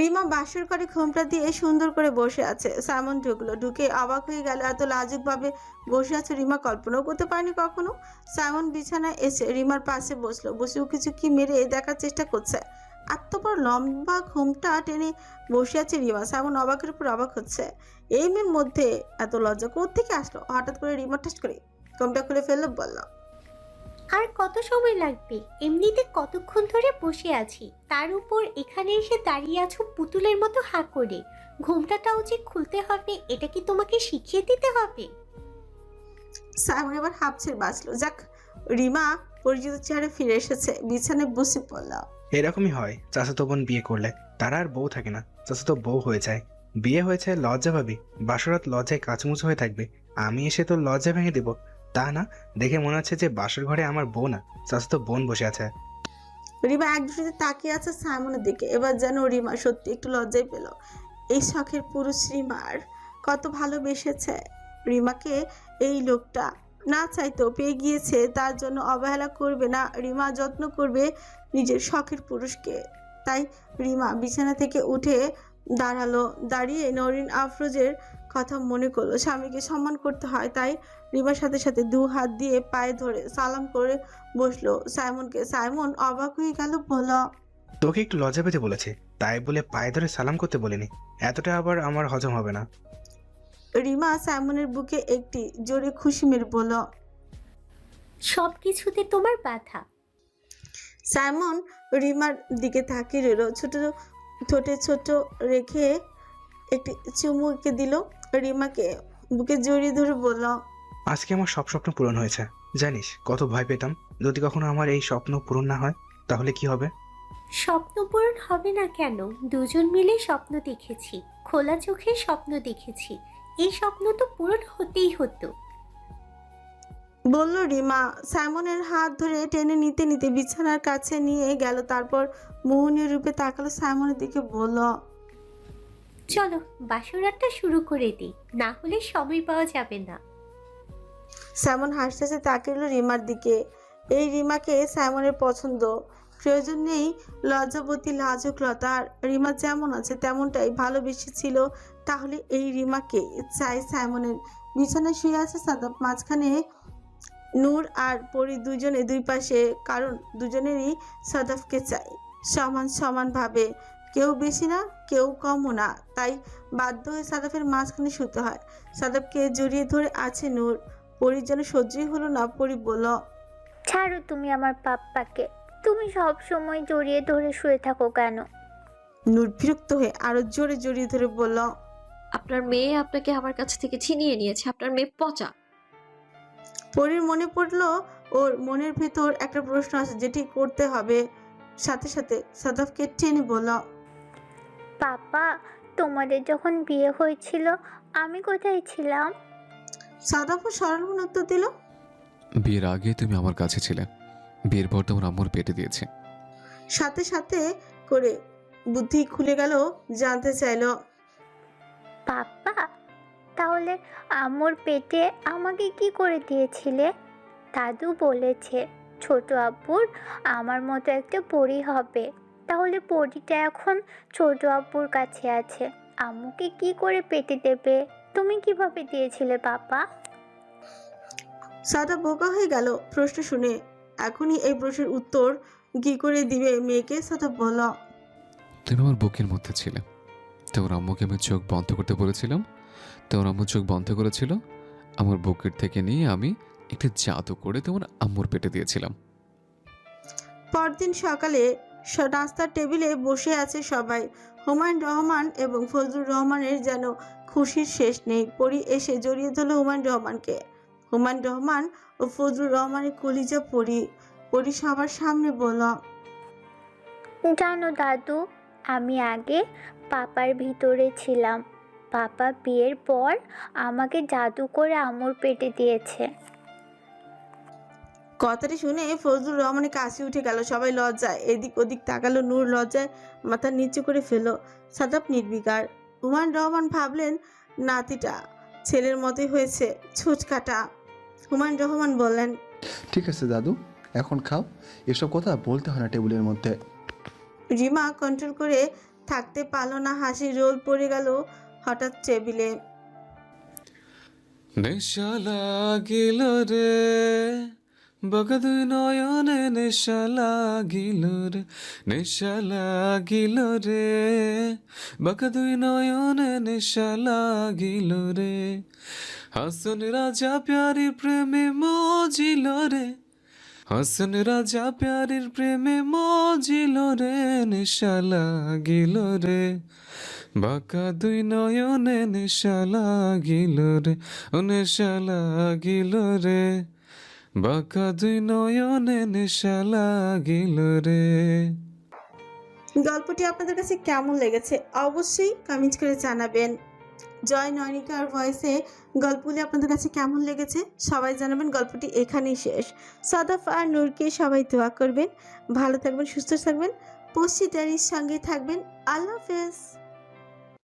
রিমা বাসর করে ঘোমটা দিয়ে সুন্দর করে বসে আছে। সাইমন ঢুকলো। ঢুকে অবাক হয়ে গেল, এত লাজুক ভাবে বসে আছে রিমা কল্পনাও করতে পারেনি কখনো। সাইমন বিছানায় এসে রিমার পাশে বসলো। বসে কিছু কি মেরে দেখার চেষ্টা করছে। এত বড় লম্বা ঘোমটা টেনে বসে আছে রিমা। সাইমন অবাকের উপর অবাক হচ্ছে। এই মেয়ের মধ্যে এত লজ্জা কোত্থেকে আসলো? হঠাৎ করে রিমা ঠাস করে ঘোমটা খুলে ফেললো, বলল, আর কত সময় লাগবে? এমনিতে কতক্ষণ ধরে বসে আছি, তার উপর এখানে এসে দাঁড়িয়ে আছো পুতুলের মতো হাঁ করে। ঘোমটাটাও যে খুলতে হবে, এটা কি তোমাকে শিখিয়ে দিতে হবে? সাইমন এবার হাফ ছেড়ে বাঁচলো। যাক, রিমা পরিচিত চেহারা ফিরে এসেছে। বিছানায় বসে পড়ল। এরকমই হয়, চাচাতো বোন বিয়ে করলে তারা আর বউ থাকে না, চাচাতো বউ হয়ে যায়। বিয়ে হয়েছে লজ্জা ভাবি, বাসরাত লজ্জায় কাচমুচো হয়ে থাকবে। আমি এসে তো লজ্জা ভেঙে দেবো তা না? দেখে মনে হচ্ছে যে বাসর ঘরে আমার বউ না, চাচাতো বোন বসে আছে। রিমা এক দৃষ্টিতে তাকিয়ে আছে সাইমনের দিকে। এবার যেন রিমা সত্যি একটু লজ্জায় পেল। এই শখের পুরুষ রিমার কত ভালোবেসেছে। রিমাকে এই লোকটা না চাইতেও পেয়ে গিয়েছে, তার জন্য অবহেলা করবে না। রিমা যত্ন করবে নিজের শখের পুরুষকে। তাই রিমা বিছানা থেকে উঠে দাঁড়ালো। দাঁড়িয়ে নরিন আফরোজের কথা মনে করলো। স্বামীকে সম্মান করতে হয়, তাই রিমার সাথে সাথে 2 হাত দিয়ে পায়ে ধরে সালাম করে বসলো সাইমনকে। সাইমন অবাক হয়ে গেল, বলল, তোকে একটু লজ্জা পেতে বলেছে, তাই বলে পায়ে ধরে সালাম করতে বলিনি। এতটা আবার আমার হজম হবে না। রিমা সাইমনের বুকে একটি জোরে খুশি মেরে বলল, সব কিছুতে তোমার বাধা। সাইমন রিমার দিকে তাকিয়ে রইল। ছোট ঠোঁটে ছোট রেখে একটি চুমু এঁকে দিল। রিমাকে বুকে জড়িয়ে ধরে বলল, আজকে আমার সব স্বপ্ন পূরণ হয়েছে। জানিস কত ভয় পেতাম যদি কখনো আমার এই স্বপ্ন পূরণ না হয়, তাহলে কি হবে? স্বপ্ন পূরণ হবে না কেন? দুজন মিলে স্বপ্ন দেখেছি, খোলা চোখে স্বপ্ন দেখেছি। এই স্বপ্ন তো পূরণ হতেই হতো, বলল রিমা। সাইমনের হাত ধরে টেনে নিতে নিতে বিছানার কাছে নিয়ে গেল। তারপর মোহনীয় রূপে তাকালো সাইমনের দিকে, বলল, চলো বাসরাতটা শুরু করে দিই, না হলে সময় পাওয়া যাবে না। সাইমন হাসতে হাসতে তাকিয়ে রইল রিমার দিকে। এই রিমাকে সাইমনের পছন্দ। প্রয়োজন নেই লজ্জাবতী লাজুক লতার। রিমা যেমন আছে তেমনটাই ভালোবেসেছিল, তাহলে এই রিমাকে চাই সাইমনের। বিছানায় শুয়ে আছে সাদাব, মাঝখানে নূর আর পরি, দুজনে দুই পাশে, কারণ দুজনেরই সাদাফকে চাই সমান সমান ভাবে। কেউ বেশি না কেউ কমও না, তাই বাধ্য হয়ে সাদাফের মাঝখানে শুতে হয়। সাদাফকে জড়িয়ে ধরে আছে নূর। পরির যেন সহ্যই হলো না। পরি বলল, ছাড়ো তুমি আমার পাপ্পাকে, তুমি সব সময় জড়িয়ে ধরে শুয়ে থাকো কেন? নূর বিরক্ত হয়ে আরো জোরে জড়িয়ে ধরে বলল, আপনার মেয়ে আপনাকে আমার কাছ থেকে ছিনিয়ে নিয়েছে, আপনার মেয়ে পচা। পরির মনে পড়লো ওর মনের ভেতর একটা প্রশ্ন আছে যেটি করতে হবে। সাথে সাথে সাদাফকে টেনে বলল, পাপা, তোমাদের যখন বিয়ে হয়েছিল আমি কোথায় ছিলাম? সাদাফও সরল মনে উত্তর দিল, বিয়ের আগে তুমি আমার কাছে ছিলে, বিয়ের পর তোমার আম্মুর পেটে দিয়েছে। সাথে সাথে করে বুদ্ধি খুলে গেল। জানতে চাইল, পাপা, তাহলে আম্মুর পেটে আমাকে কি করে দিয়েছিলে? দাদু বলেছে ছোট আব্বুর আমার মতো একটা পরী হবে, তাহলে পরীটা এখন ছোট আব্বুর কাছে আছে, আম্মুকে কি করে পেটে দেবে? তুমি কিভাবে দিয়েছিলে পাপা? সাদা বোকা হয়ে গেল প্রশ্ন শুনে। এখনই এই প্রশ্নের উত্তর কি করে দিবে মেয়েকে। সাদা বলল, তুমি আমার বুকের মধ্যে ছিলে, তোমার আম্মুকে আমি চোখ বন্ধ করতে বলেছিলাম, তোমার আম্মু চোখ বন্ধ করেছিল, আমার বুকের থেকে নিয়ে আমি একটু জাদু করে তোমার আম্মুর পেটে দিয়েছিলাম। পরদিন সকালে নাস্তার টেবিলে বসে আছে সবাই। হুমায়ুন রহমান এবং ফজলুর রহমানের যেন খুশির শেষ নেই। পরি এসে জড়িয়ে ধরল হুমায়ুন রহমানকে। হুমায়ুন রহমান ও ফজলুর রহমানের কলিজা পরি। পরি সবার সামনে বলল, জানো দাদু, আমি আগে পাপার ভিতরে ছিলাম, পাপা বিয়ের পর আমাকে জাদু করে আম্মুর পেটে দিয়েছে। কথাটি শুনে ফজলুর রহমানের কাশি উঠে গেল। সবাই লজ্জায় এদিক ওদিক তাকালো। নূর লজ্জায় মাথা নিচু করে ফেলল। সাদাপ নির্বিকার। হুমায়ুন রহমান ভাবলেন নাতিটা ছেলের মতোই হয়েছে, ছুটকাটা। হুমায়ুন রহমান বললেন, ঠিক আছে দাদু, এখন খাও, এসব কথা বলতে হয় না টেবিলের মধ্যে। রিমা কন্ট্রোল করে থাকতে পারল না, হাসি রোল পড়ে গেল হঠাৎ টেবিলে। নেশা লাগিল রে বগদুই নয়নে, নেশা লাগিল রে, নেশা লাগিল রে বগদুই নয়নে, নেশা লাগিল রে। হাসন রাজা প্যারির প্রেমে মজিল রে, হাসন রাজা প্যারির প্রেমে মজিল রে, নেশা লাগিল রে বাঁকা দুই নয়নে, নেশা লাগিল রে, ও নেশা লাগিল রে বাঁকা দুই নয়নে, নেশা লাগিল রে। গল্পটি আপনাদের কাছে কেমন লেগেছে অবশ্যই কমেন্ট করে জানাবেন। জয় নয়নিকার ভয়েসে গল্পগুলি আপনাদের কাছে কেমন লেগেছে সবাই জানাবেন। গল্পটি এখানেই শেষ। সাদাফ আর নূরকে সবাই দোয়া করবেন। ভালো থাকবেন, সুস্থ থাকবেন, পশ্চিদারির সঙ্গে থাকবেন। আল্লাহ হাফেজ।